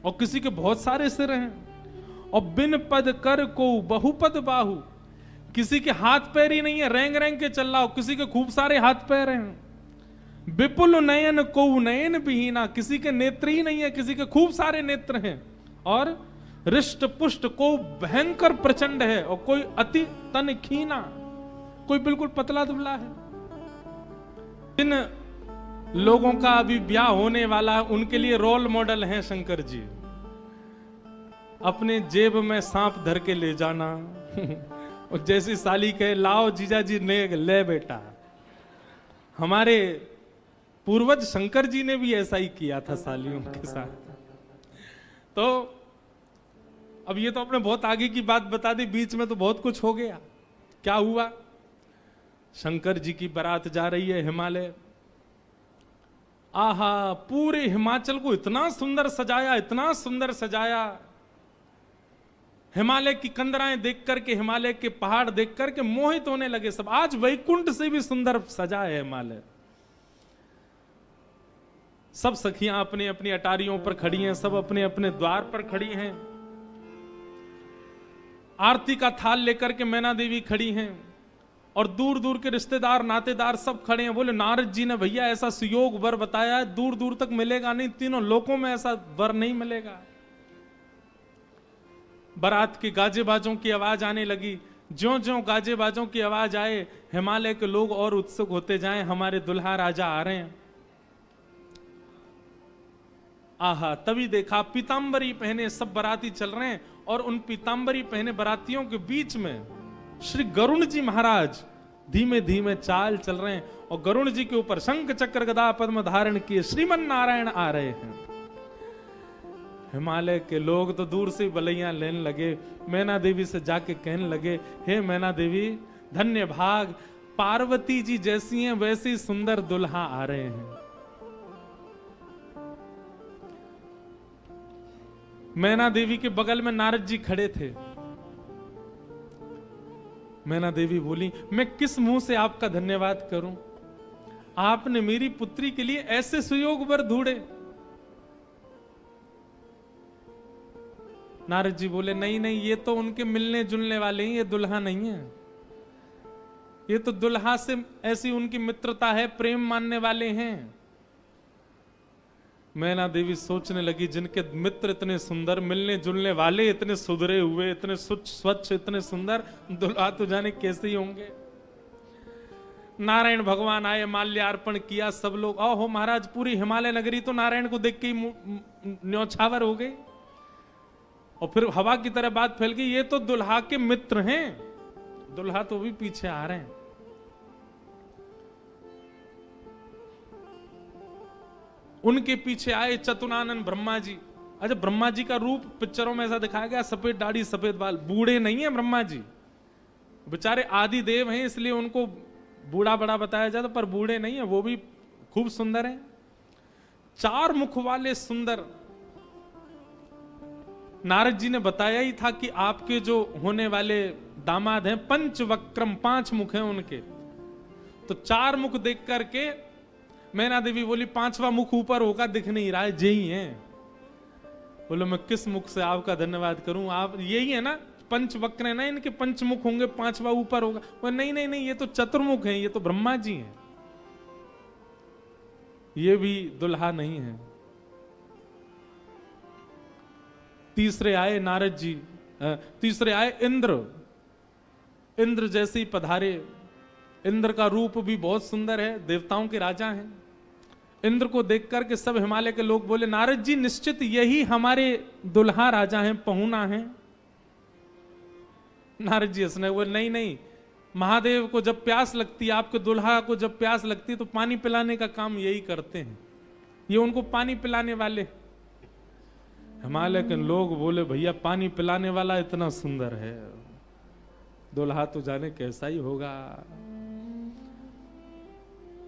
और किसी के बहुत सारे सिर हैं। और बिन पद कर को बहुपद बाहु, किसी के हाथ पैर ही नहीं है, रेंग रेंग के चल रहा हो, किसी के खूब सारे हाथ पैर हैं। विपुल नयन को नयन विहीना, किसी के नेत्र ही नहीं है, किसी के खूब सारे नेत्र हैं। और हृष्ट पुष्ट को भयंकर प्रचंड है और कोई अति तन खीना, कोई बिल्कुल पतला दुबला है। जिन लोगों का अभी ब्याह होने वाला है उनके लिए रोल मॉडल हैं शंकर जी। अपने जेब में सांप धर के ले जाना और जैसी साली कहे लाओ जीजा जी ले बेटा। हमारे पूर्वज शंकर जी ने भी ऐसा ही किया था सालियों के साथ। तो अब ये तो आपने बहुत आगे की बात बता दी, बीच में तो बहुत कुछ हो गया। क्या हुआ? शंकर जी की बारात जा रही है हिमालय। आहा, पूरे हिमाचल को इतना सुंदर सजाया, इतना सुंदर सजाया। हिमालय की कंदराएं देख करके, हिमालय के पहाड़ देख करके मोहित होने लगे सब। आज वैकुंठ से भी सुंदर सजा है हिमालय। सब सखियां अपनी अपनी अटारियों पर खड़ी हैं, सब अपने अपने द्वार पर खड़ी हैं। आरती का थाल लेकर के मैना देवी खड़ी हैं और दूर दूर के रिश्तेदार नातेदार सब खड़े हैं। बोले नारद जी ने भैया ऐसा सुयोग वर बताया है, दूर दूर तक मिलेगा नहीं, तीनों लोकों में ऐसा वर नहीं मिलेगा। बारात की गाजे बाजों की आवाज आने लगी। ज्यों ज्यों गाजे बाजों की आवाज आए, हिमालय के लोग और उत्सुक होते जाएं, हमारे दुल्हा राजा आ रहे हैं। आहा, तभी देखा पीतांबरी पहने सब बाराती चल रहे हैं और उन पीतांबरी पहने बारातियों के बीच में श्री गरुण जी महाराज धीमे धीमे चाल चल रहे हैं और गरुण जी के ऊपर शंख चक्र गदा पद्म धारण किए श्रीमन नारायण आ रहे हैं। हिमालय के लोग तो दूर से बलैया लेने लगे। मैना देवी से जाके कहने लगे, हे मैना देवी धन्य भाग, पार्वती जी जैसी हैं वैसी सुंदर दुल्हा आ रहे हैं। मैना देवी के बगल में नारद जी खड़े थे। मैना देवी बोली, मैं किस मुंह से आपका धन्यवाद करूं? आपने मेरी पुत्री के लिए ऐसे सुयोग वर ढूंढे। नारद जी बोले, नहीं नहीं, ये तो उनके मिलने जुलने वाले हैं, ये दुल्हा नहीं है। ये तो दुल्हा से ऐसी उनकी मित्रता है, प्रेम मानने वाले हैं। मैना देवी सोचने लगी, जिनके मित्र इतने सुंदर, मिलने जुलने वाले इतने सुधरे हुए, इतने स्वच्छ, इतने सुंदर, दुल्हा तो जाने कैसे ही होंगे। नारायण भगवान आए, माल्यार्पण किया, सब लोग। ओहो महाराज, पूरी हिमालय नगरी तो नारायण को देख के ही न्यौछावर हो गई। और फिर हवा की तरह बात फैल गई, ये तो दुल्हा के मित्र हैं। दुल्हा तो भी पीछे आ रहे हैं। उनके पीछे आए चतुरानन ब्रह्मा जी। अच्छा, ब्रह्मा जी का रूप पिक्चरों में ऐसा दिखाया गया, सफेद दाढ़ी सफेद बाल। बूढ़े नहीं है ब्रह्मा जी, बेचारे आदि देव हैं, इसलिए उनको बूढ़ा बड़ा बताया जाता, पर बूढ़े नहीं है, वो भी खूब सुंदर हैं। 4 मुख वाले सुंदर। नारद जी ने बताया ही था कि आपके जो होने वाले दामाद हैं पंचवक्रम, 5 मुख हैं उनके। तो 4 मुख देख करके मैना देवी बोली, 5वां मुख ऊपर होगा, दिख नहीं रहा है, यही है। बोलो, मैं किस मुख से आपका धन्यवाद करूं? आप यही है ना, पंचवक्र है ना, इनके पंचमुख होंगे, 5वां ऊपर होगा। वो नहीं नहीं नहीं, ये तो चतुर्मुख हैं, ये तो ब्रह्मा जी हैं, ये भी दुल्हा नहीं है। तीसरे आए नारद जी, तीसरे आए इंद्र। इंद्र जैसे ही पधारे। इंद्र का रूप भी बहुत सुंदर है, देवताओं के राजा हैं। इंद्र को देख करके सब हिमालय के लोग बोले, नारद जी निश्चित यही हमारे दुल्हा राजा हैं, पहुना हैं। नारद जी हंसने बोले, नहीं नहीं, महादेव को जब प्यास लगती है, आपके दुल्हा को जब प्यास लगती है तो पानी पिलाने का काम यही करते हैं, ये उनको पानी पिलाने वाले। हिमालय के लोग बोले, भैया पानी पिलाने वाला इतना सुंदर है, दुल्हा तो जाने कैसा ही होगा।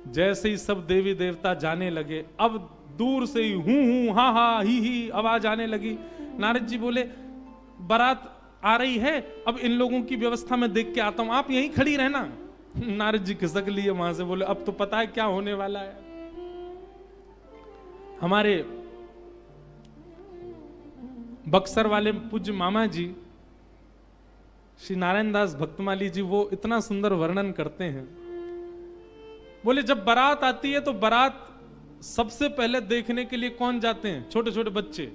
जैसे ही सब देवी देवता जाने लगे, अब दूर से ही हूं हा हा ही आवाज आने लगी। नारद जी बोले, बारात आ रही है, अब इन लोगों की व्यवस्था में देख के आता हूं, आप यहीं खड़ी रहना। नारद जी खिसक लिए वहां से, बोले अब तो पता है क्या होने वाला है। हमारे बक्सर वाले पूज्य मामा जी श्री नारायण दास भक्तमाली जी, वो इतना सुंदर वर्णन करते हैं। बोले, जब बारात आती है तो बारात सबसे पहले देखने के लिए कौन जाते हैं? छोटे छोटे बच्चे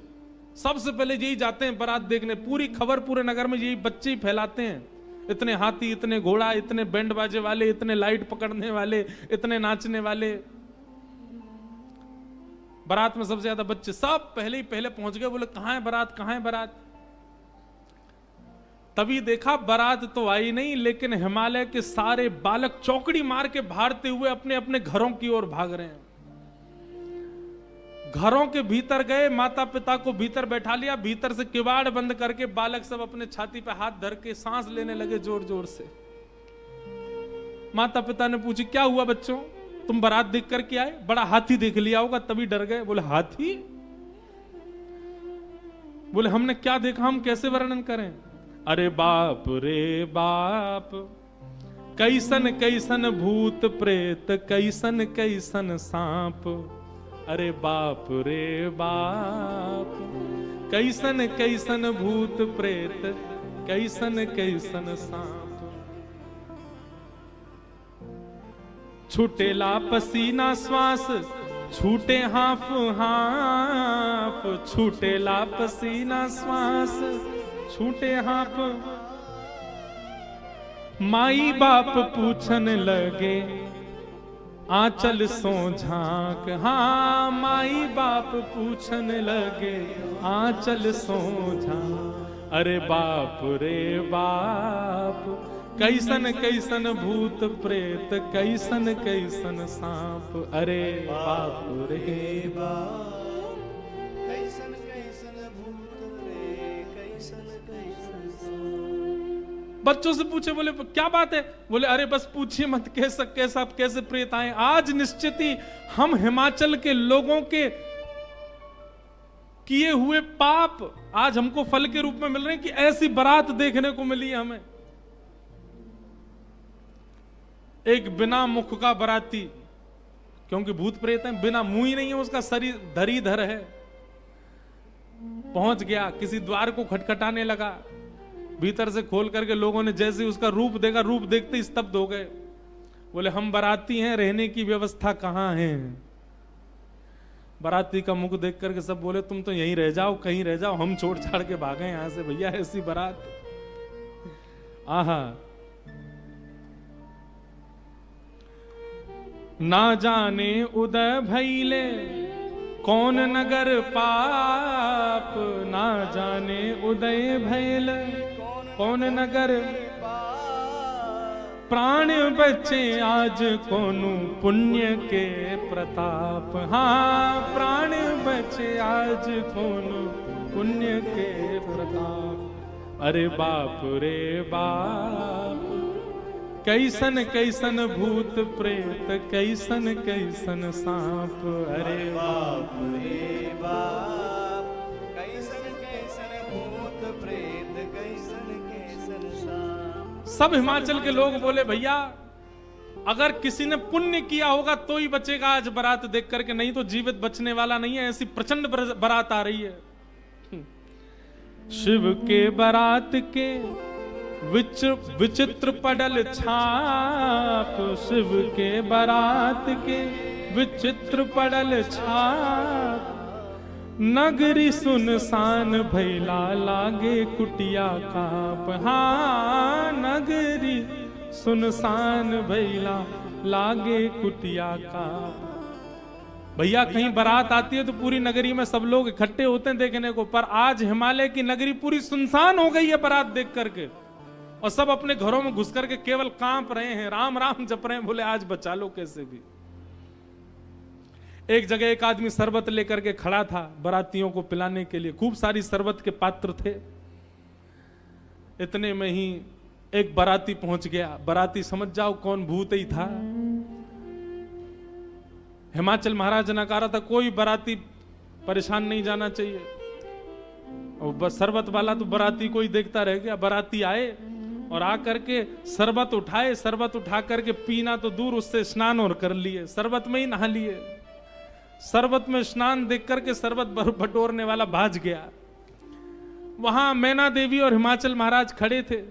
सबसे पहले यही जाते हैं बारात देखने। पूरी खबर पूरे नगर में यही बच्चे ही फैलाते हैं इतने हाथी, इतने घोड़ा, इतने बैंड बाजे वाले, इतने लाइट पकड़ने वाले, इतने नाचने वाले। बारात में सबसे ज्यादा बच्चे, सब पहले ही पहले पहुंच गए। बोले कहां है बारात, कहां है बारात। तभी देखा बारात तो आई नहीं, लेकिन हिमालय के सारे बालक चौकड़ी मार के भागते हुए अपने अपने घरों की ओर भाग रहे हैं। घरों के भीतर गए, माता पिता को भीतर बैठा लिया, भीतर से किवाड़ बंद करके बालक सब अपने छाती पे हाथ धर के सांस लेने लगे जोर जोर से। माता पिता ने पूछी क्या हुआ बच्चों, तुम बारात देख करके आए? बड़ा हाथी देख लिया होगा तभी डर गए। बोले हाथी? बोले हमने क्या देखा, हम कैसे वर्णन करें। अरे बाप रे बाप, कैसन कैसन भूत प्रेत, कैसन कैसन सांप। अरे बाप रे बाप, कैसन कैसन भूत प्रेत, कैसन कैसन सांप। छूटेला पसीना श्वास, छूटे हाफ हाफ। छूटेला पसीना श्वास, छूटे हाफ। माई बाप पूछन लगे, आंचल सो झांक। हाँ माई बाप पूछन लगे, आंचल सो झांक। अरे बाप रे बाप, कैसन कैसन भूत प्रेत, कैसन कैसन सांप। अरे बाप रे बाप, कैसन कैसन भूत प्रेत, कैसन कैसन सांप। बच्चों से पूछे, बोले क्या बात है? बोले अरे बस पूछिए मत, कैसे प्रेत आए। आज निश्चित ही हम हिमाचल के लोगों के किए हुए पाप आज हमको फल के रूप में मिल रहे हैं कि ऐसी बारात देखने को मिली है हमें। एक बिना मुख का बराती, क्योंकि भूत प्रेत है, बिना मुंह ही नहीं है, उसका शरीर धरीधर है, पहुंच गया, किसी द्वार को खटखटाने लगा। भीतर से खोल करके लोगों ने जैसे उसका रूप देखा, रूप देखते ही स्तब्ध हो गए। बोले हम बाराती हैं, रहने की व्यवस्था कहां है? बाराती का मुख देख करके सब बोले तुम तो यहीं रह जाओ, कहीं रह जाओ, हम छोड़ छाड़ के भागे यहां से, भैया ऐसी बारात। आहा, ना जाने उदय भैले कौन नगर पाप। ना जाने उदय भैले कौन नगर, प्राण बचे आज कोनु पुण्य के प्रताप। हाँ प्राण बचे आज कोनु पुण्य के प्रताप। अरे बाप रे बाप, कैसन कैसन भूत प्रेत, कैसन कैसन सांप। अरे बाप रे बाप, कैसन कैसन भूत प्रेत, कैसन कैसन सांप। सब हिमाचल के लोग बोले भैया अगर किसी ने पुण्य किया होगा तो ही बचेगा आज बारात देख करके, नहीं तो जीवित बचने वाला नहीं है। ऐसी प्रचंड बारात आ रही है। शिव के बारात के विचित्र पडल छाप। शिव के बारात के विचित्र पडल छाप। नगरी सुनसान भैला लागे कुटिया काप। हाँ नगरी सुनसान भैला लागे कुटिया काप। भैया कहीं बारात आती है तो पूरी नगरी में सब लोग इकट्ठे होते हैं देखने को, पर आज हिमालय की नगरी पूरी सुनसान हो गई है बारात देख करके, और सब अपने घरों में घुस करके केवल कांप रहे हैं, राम राम जप रहे हैं। बोले आज बचा लो कैसे भी। एक जगह एक आदमी शरबत लेकर के खड़ा था बारातियों को पिलाने के लिए, खूब सारी शरबत के पात्र थे। इतने में ही एक बाराती पहुंच गया। बाराती समझ जाओ कौन भूत ही था। हिमाचल महाराज ने कहा था कोई बाराती परेशान नहीं जाना चाहिए, और बस शरबत वाला तो बाराती कोई देखता रह गया। बाराती आए और आकर के शरबत उठाए, शरबत उठा करके पीना तो दूर, उससे स्नान और कर लिए, शरबत में ही नहा लिए। शरबत में स्नान देख करके शरबत बटोरने वाला भाज गया। वहां मैना देवी और हिमाचल महाराज खड़े थे।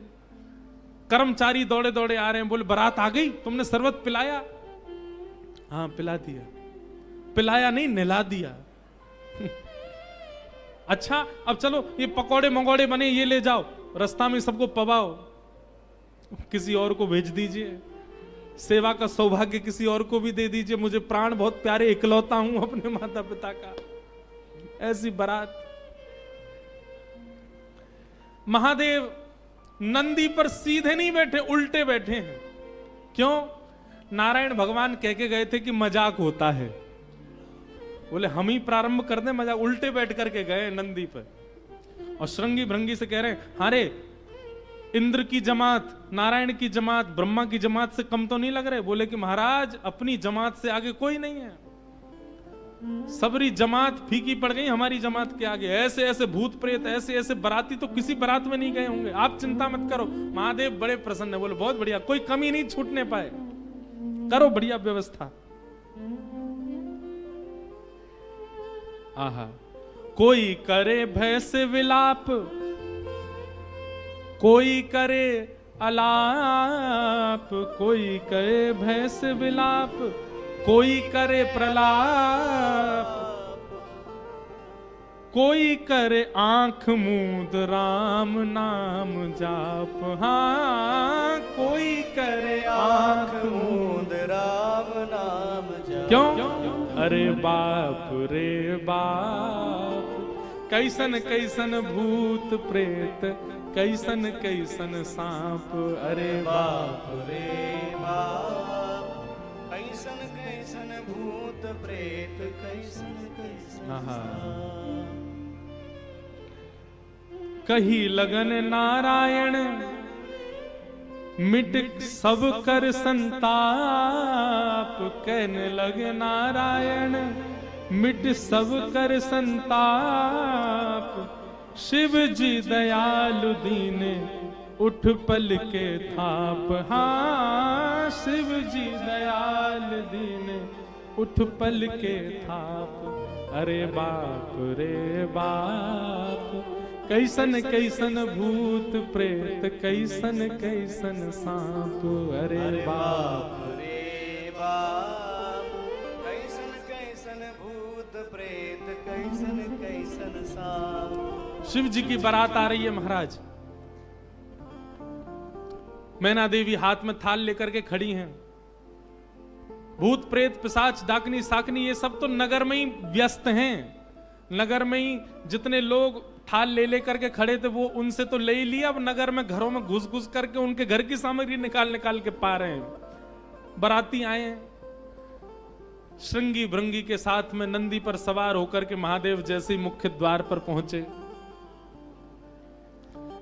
कर्मचारी दौड़े दौड़े आ रहे हैं, बोले बारात आ गई, तुमने शरबत पिलाया? हाँ पिला दिया। पिलाया नहीं, नहला दिया। अच्छा अब चलो ये पकौड़े मंगौड़े बने, ये ले जाओ, रास्ता में सबको पवाओ। किसी और को भेज दीजिए, सेवा का सौभाग्य किसी और को भी दे दीजिए, मुझे प्राण बहुत प्यारे, इकलौता हूं अपने माता पिता का। ऐसी बारात। महादेव नंदी पर सीधे नहीं बैठे, उल्टे बैठे हैं। क्यों? नारायण भगवान कह के गए थे कि मजाक होता है, बोले हम ही प्रारंभ कर दें मजाक। उल्टे बैठ करके गए नंदी पर और श्रृंगी भृंगी से कह रहे हैं, हारे इंद्र की जमात, नारायण की जमात, ब्रह्मा की जमात से कम तो नहीं लग रहे? बोले कि महाराज अपनी जमात से आगे कोई नहीं है, सबरी जमात फीकी पड़ गई हमारी जमात के आगे। ऐसे ऐसे भूत प्रेत, ऐसे ऐसे बराती तो किसी बारात में नहीं गए होंगे, आप चिंता मत करो। महादेव बड़े प्रसन्न है, बोले बहुत बढ़िया, कोई कमी नहीं छूटने पाए, करो बढ़िया व्यवस्था। आहा, कोई करे भय से विलाप, कोई करे अलाप, कोई करे भय से विलाप, कोई करे प्रलाप, कोई करे आंख मूंद राम नाम जाप। हाँ, कोई करे आंख मूंद राम नाम जाप। क्यों? अरे बाप रे बाप, कैसन कैसन भूत प्रेत, कैसन कैसन सांप। अरे बाप रे बाप, कैसन कैसन भूत प्रेत, कैसन कैसन सांप। कही लगन नारायण, मिट सब कर संताप। कहने लगे नारायण, मिट सब कर संताप। शिव जी दयालु दीने, उठ पल के थाप। हाँ, शिव जी दयालु दीने, उठ पल के थाप। अरे बाप रे बाप, कैसन कैसन भूत प्रेत, कैसन कैसन सांप। अरे बाप रे बाप, कैसन कैसन भूत प्रेत, कैसन कैसन सांप। शिव जी की बारात आ रही है महाराज। मैना देवी हाथ में थाल लेकर के खड़ी हैं। भूत प्रेत पिशाच डाकनी साकनी ये सब तो नगर में ही व्यस्त हैं। नगर में ही जितने लोग थाल ले लेकर के खड़े थे वो उनसे तो ले ही लिया, अब नगर में घरों में घुस घुस करके उनके घर की सामग्री निकाल निकाल के पा रहे हैं। बाराती आए हैं, श्रृंगी भृंगी के साथ में नंदी पर सवार होकर के महादेव जैसे ही मुख्य द्वार पर पहुंचे।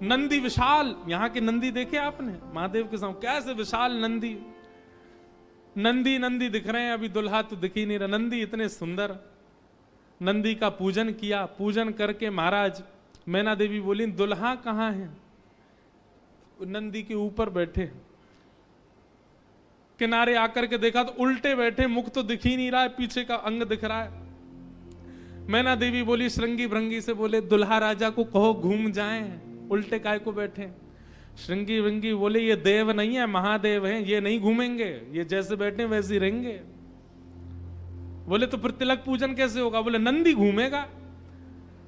नंदी विशाल, यहां के नंदी देखे आपने महादेव के सामने कैसे विशाल नंदी, नंदी नंदी दिख रहे हैं, अभी दुल्हा तो दिख ही नहीं रहा। नंदी इतने सुंदर। नंदी का पूजन किया, पूजन करके महाराज मैना देवी बोली दुल्हा कहां है? नंदी के ऊपर बैठे, किनारे आकर के देखा तो उल्टे बैठे, मुख तो दिख ही नहीं रहा है, पीछे का अंग दिख रहा है। मैना देवी बोली श्रृंगी भृंगी से, बोले दुल्हा राजा को कहो घूम जाएं, उल्टे काय को बैठे। श्रृंगी भृंगी बोले ये देव नहीं है, महादेव हैं, ये नहीं घूमेंगे, ये जैसे बैठे वैसे ही रहेंगे। बोले तो फिर तिलक पूजन कैसे होगा? बोले नंदी घूमेगा।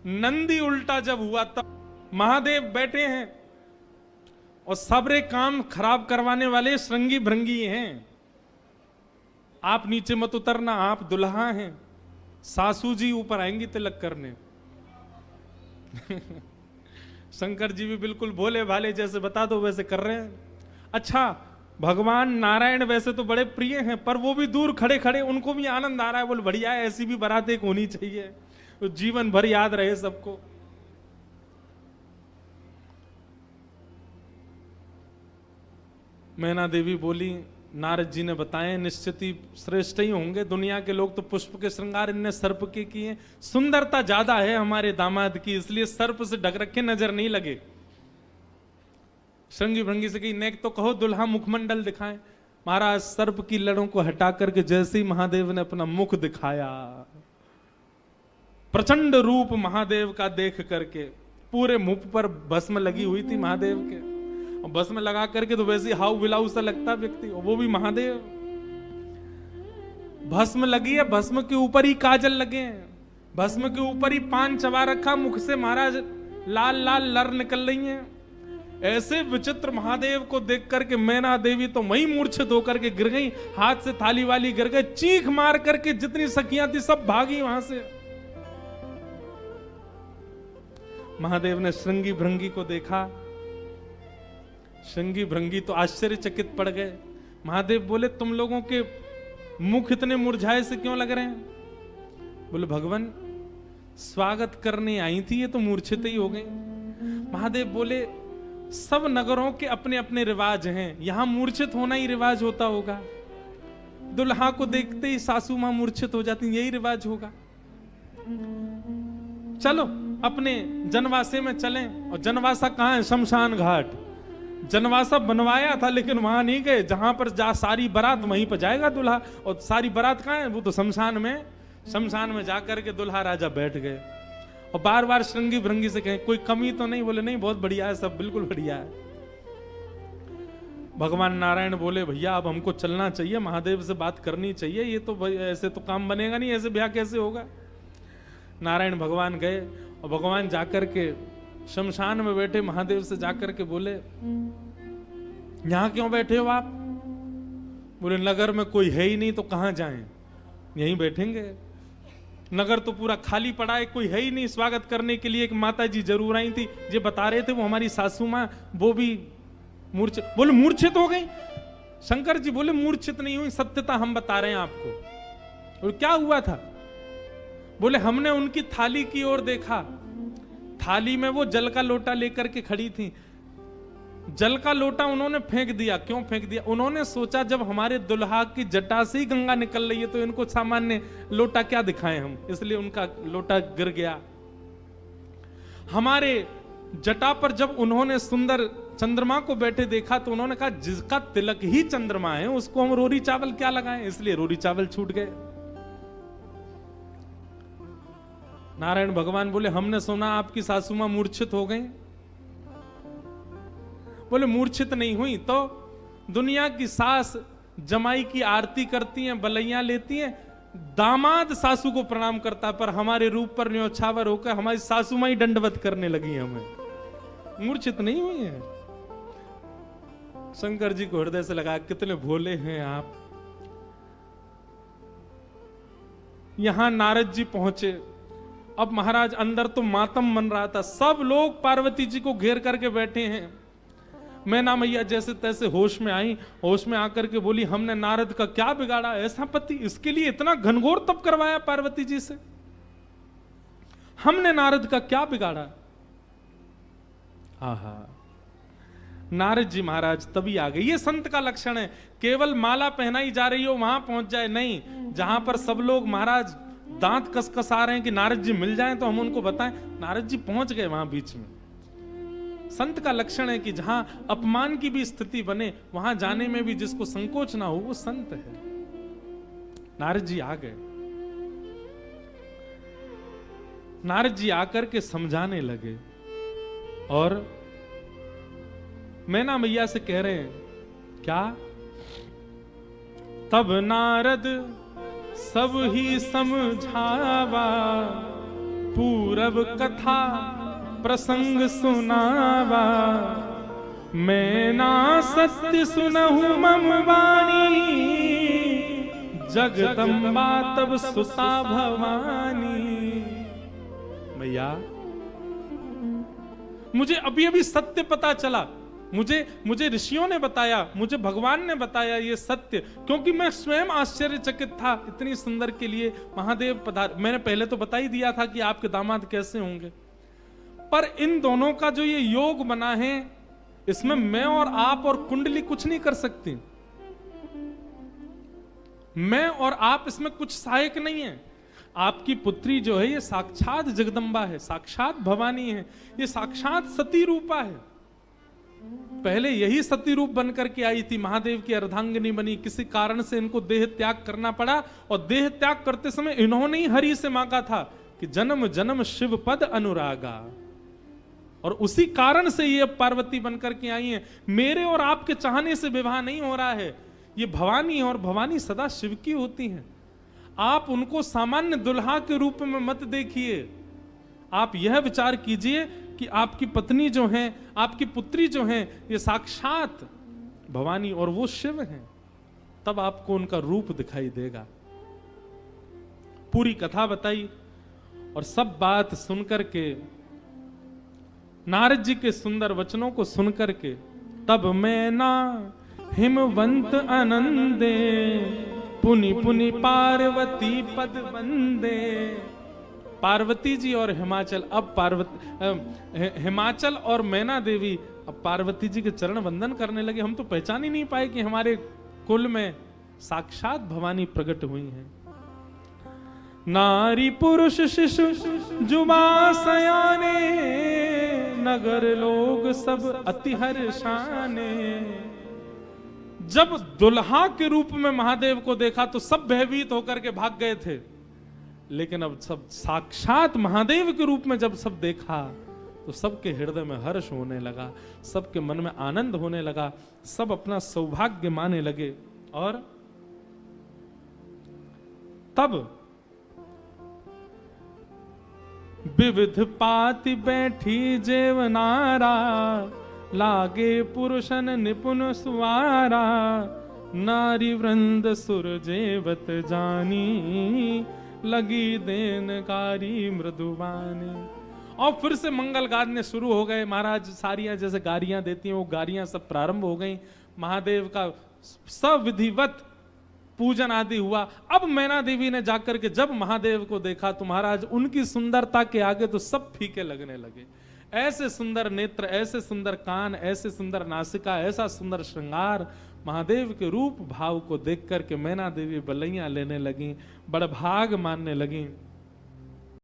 नंदी उल्टा जब हुआ तब महादेव बैठे हैं और सबरे काम खराब करवाने वाले श्रृंगी भृंगी हैं। आप नीचे मत उतरना, आप दुल्हा हैं, सासू जी ऊपर आएंगी तिलक करने। शंकर जी भी बिल्कुल भोले भाले, जैसे बता दो वैसे कर रहे हैं। अच्छा, भगवान नारायण वैसे तो बड़े प्रिय हैं, पर वो भी दूर खड़े खड़े उनको भी आनंद आ रहा है। बोले बढ़िया है, ऐसी भी बारात एक होनी चाहिए, तो जीवन भर याद रहे सबको। मैना देवी बोली नारद जी ने बताए निश्चित ही श्रेष्ठ ही होंगे, दुनिया के लोग तो पुष्प के श्रृंगार इनने सर्प के किए, सुंदरता ज्यादा है हमारे दामाद की, इसलिए सर्प से ढक रखे नजर नहीं लगे। श्रृंगी भृंगी से कही नेक तो कहो दुल्हा मुखमंडल दिखाएं। महाराज सर्प की लड़ों को हटा करके जैसे ही महादेव ने अपना मुख दिखाया, प्रचंड रूप महादेव का देख करके पूरे मुख पर भस्म लगी हुई थी महादेव के, और भस्म लगा करके तो वैसे हाउ बिलाऊ सा लगता व्यक्ति, और वो भी महादेव। भस्म लगी है, भस्म के ऊपर ही काजल लगे हैं, भस्म के ऊपर ही पान चबा रखा, मुख से महाराज लाल लाल लर निकल रही हैं। ऐसे विचित्र महादेव को देख करके मैना देवी तो वहीं मूर्छित होकर के गिर गई, हाथ से थाली वाली गिर गई, चीख मार करके जितनी सखियां थी सब भागी वहां से। महादेव ने श्रृंगी भृंगी को देखा, श्रृंगी भृंगी तो आश्चर्यचकित पड़ गए। महादेव बोले तुम लोगों के मुख इतने मुरझाए से क्यों लग रहे हैं? बोले भगवान स्वागत करने आई थी, ये तो मूर्छित ही हो गई। महादेव बोले सब नगरों के अपने अपने रिवाज हैं, यहां मूर्छित होना ही रिवाज होता होगा। दुल्हा को देखते ही सासू मां मूर्छित हो जाती, यही रिवाज होगा। चलो अपने जनवासे में चलें। और जनवासा कहां है? शमशान घाट। जनवासा बनवाया था लेकिन वहां नहीं गए, जहां पर जा सारी बारात वहीं पर जाएगा दूल्हा। और सारी बारात कहां है? वो तो शमशान में। शमशान में जाकर के दूल्हा राजा बैठ गए और बार बार श्रृंगी भृंगी से कहें कोई कमी तो नहीं? बोले नहीं, बहुत बढ़िया है, सब बिल्कुल बढ़िया है। भगवान नारायण बोले भैया अब हमको चलना चाहिए, महादेव से बात करनी चाहिए, ये तो ऐसे तो काम बनेगा नहीं, ऐसे ब्याह कैसे होगा। नारायण भगवान गए और भगवान जाकर के शमशान में बैठे महादेव से जाकर के बोले यहां क्यों बैठे हो आप? बोले नगर में कोई है ही नहीं तो कहां जाएं, यहीं बैठेंगे। नगर तो पूरा खाली पड़ा है, कोई है ही नहीं स्वागत करने के लिए। एक माता जी जरूर आई थी, जो बता रहे थे वो हमारी सासू मां, वो भी मूर्छित। बोले मूर्छित हो गई? शंकर जी बोले मूर्छित नहीं हुई, सत्यता हम बता रहे हैं आपको। और क्या हुआ था? बोले हमने उनकी थाली की ओर देखा, थाली में वो जल का लोटा लेकर के खड़ी थी। जल का लोटा उन्होंने फेंक दिया। क्यों फेंक दिया? उन्होंने सोचा जब हमारे दुल्हा की जटा से ही गंगा निकल रही है तो इनको सामान्य लोटा क्या दिखाएं हम, इसलिए उनका लोटा गिर गया। हमारे जटा पर जब उन्होंने सुंदर चंद्रमा को बैठे देखा तो उन्होंने कहा जिसका तिलक ही चंद्रमा है उसको हम रोरी चावल क्या लगाएं, इसलिए रोरी चावल छूट गए। नारायण भगवान बोले हमने सुना आपकी सासू मां मूर्छित हो गई। बोले मूर्छित नहीं हुई तो दुनिया की सास जमाई की आरती करती हैं, बलैया लेती हैं, दामाद सासू को प्रणाम करता, पर हमारे रूप पर न्योछावर होकर हमारी सासू मां ही दंडवत करने लगी हमें, मूर्छित नहीं हुई है। शंकर जी को हृदय से लगा कितने भोले हैं आप। यहां नारद जी पहुंचे। अब महाराज अंदर तो मातम मन रहा था, सब लोग पार्वती जी को घेर करके बैठे हैं। मैना मैया जैसे तैसे होश में आई, होश में आकर के बोली हमने नारद का क्या बिगाड़ा, ऐसा पति, इसके लिए इतना घनघोर तप करवाया पार्वती जी से, हमने नारद का क्या बिगाड़ा। आहा, नारद जी महाराज तभी आ गए। ये संत का लक्षण है, केवल माला पहनाई जा रही हो वहां पहुंच जाए नहीं, जहां पर सब लोग महाराज दांत कसकसा रहे हैं कि नारद जी मिल जाएं तो हम उनको बताएं, नारद जी पहुंच गए वहां बीच में। संत का लक्षण है कि जहां अपमान की भी स्थिति बने वहां जाने में भी जिसको संकोच ना हो वो संत है। नारद जी आ गए। नारद जी आकर के समझाने लगे और मैना मैया से कह रहे हैं क्या? तब नारद सब ही समझावा, पूरब कथा प्रसंग सुनावा, मैना सत्य सुनहु मम वाणी, जगदम्बा तब सुता भवानी। मैया मुझे अभी अभी सत्य पता चला, मुझे ऋषियों ने बताया, मुझे भगवान ने बताया ये सत्य, क्योंकि मैं स्वयं आश्चर्यचकित था। इतनी सुंदर के लिए महादेव पधार। मैंने पहले तो बता ही दिया था कि आपके दामाद कैसे होंगे, पर इन दोनों का जो ये योग बना है इसमें मैं और आप और कुंडली कुछ नहीं कर सकती। मैं और आप इसमें कुछ सहायक नहीं है। आपकी पुत्री जो है ये साक्षात जगदम्बा है, साक्षात भवानी है, ये साक्षात सती रूपा है। पहले यही सती रूप बनकर के आई थी, महादेव की अर्धांगिनी बनी, किसी कारण से इनको देह त्याग करना पड़ा और देह त्याग करते समय इन्होंने ही हरि से मांगा था कि जन्म जन्म शिव पद अनुरागा, और उसी कारण से ये पार्वती बनकर के आई हैं। मेरे और आपके चाहने से विवाह नहीं हो रहा है, ये भवानी है और भवानी सदा शिव की होती हैं। आप उनको सामान्य दुल्हा के रूप में मत देखिए, आप यह विचार कीजिए कि आपकी पत्नी जो हैं, आपकी पुत्री जो हैं, ये साक्षात भवानी और वो शिव हैं, तब आपको उनका रूप दिखाई देगा। पूरी कथा बताई और सब बात सुनकर के, नारद जी के सुंदर वचनों को सुनकर के, तब मैना हिमवंत आनंदे, पुनि पुनि पार्वती पद वंदे। पार्वती जी और हिमाचल, अब हिमाचल और मैना देवी अब पार्वती जी के चरण वंदन करने लगे। हम तो पहचान ही नहीं पाए कि हमारे कुल में साक्षात भवानी प्रकट हुई हैं। नारी पुरुष शिशु जुबा सयाने, नगर लोग सब अति हर्षाने। जब दुल्हा के रूप में महादेव को देखा तो सब भयभीत होकर के भाग गए थे, लेकिन अब सब साक्षात महादेव के रूप में जब सब देखा तो सबके हृदय में हर्ष होने लगा, सबके मन में आनंद होने लगा, सब अपना सौभाग्य माने लगे। और तब विविध पाति बैठी जेवनारा, लागे पुरुषन निपुण सुवारा। नारी वृंद सुर जेवत जानी, लगी देनकारी मृदुबानी। और फिर से मंगल गाने शुरू हो गए। महाराज सारियां जैसे गारियां देती हैं, वो गारियां सब प्रारंभ हो गई। महादेव का सविधिवत पूजन आदि हुआ। अब मैना देवी ने जाकर के जब महादेव को देखा तो महाराज उनकी सुंदरता के आगे तो सब फीके लगने लगे। ऐसे सुंदर नेत्र, ऐसे सुंदर कान, ऐसे सुंदर नासिका, ऐसा सुंदर श्रृंगार, महादेव के रूप भाव को देख करके मैना देवी बलैया लेने लगी, बड़भाग मानने लगी।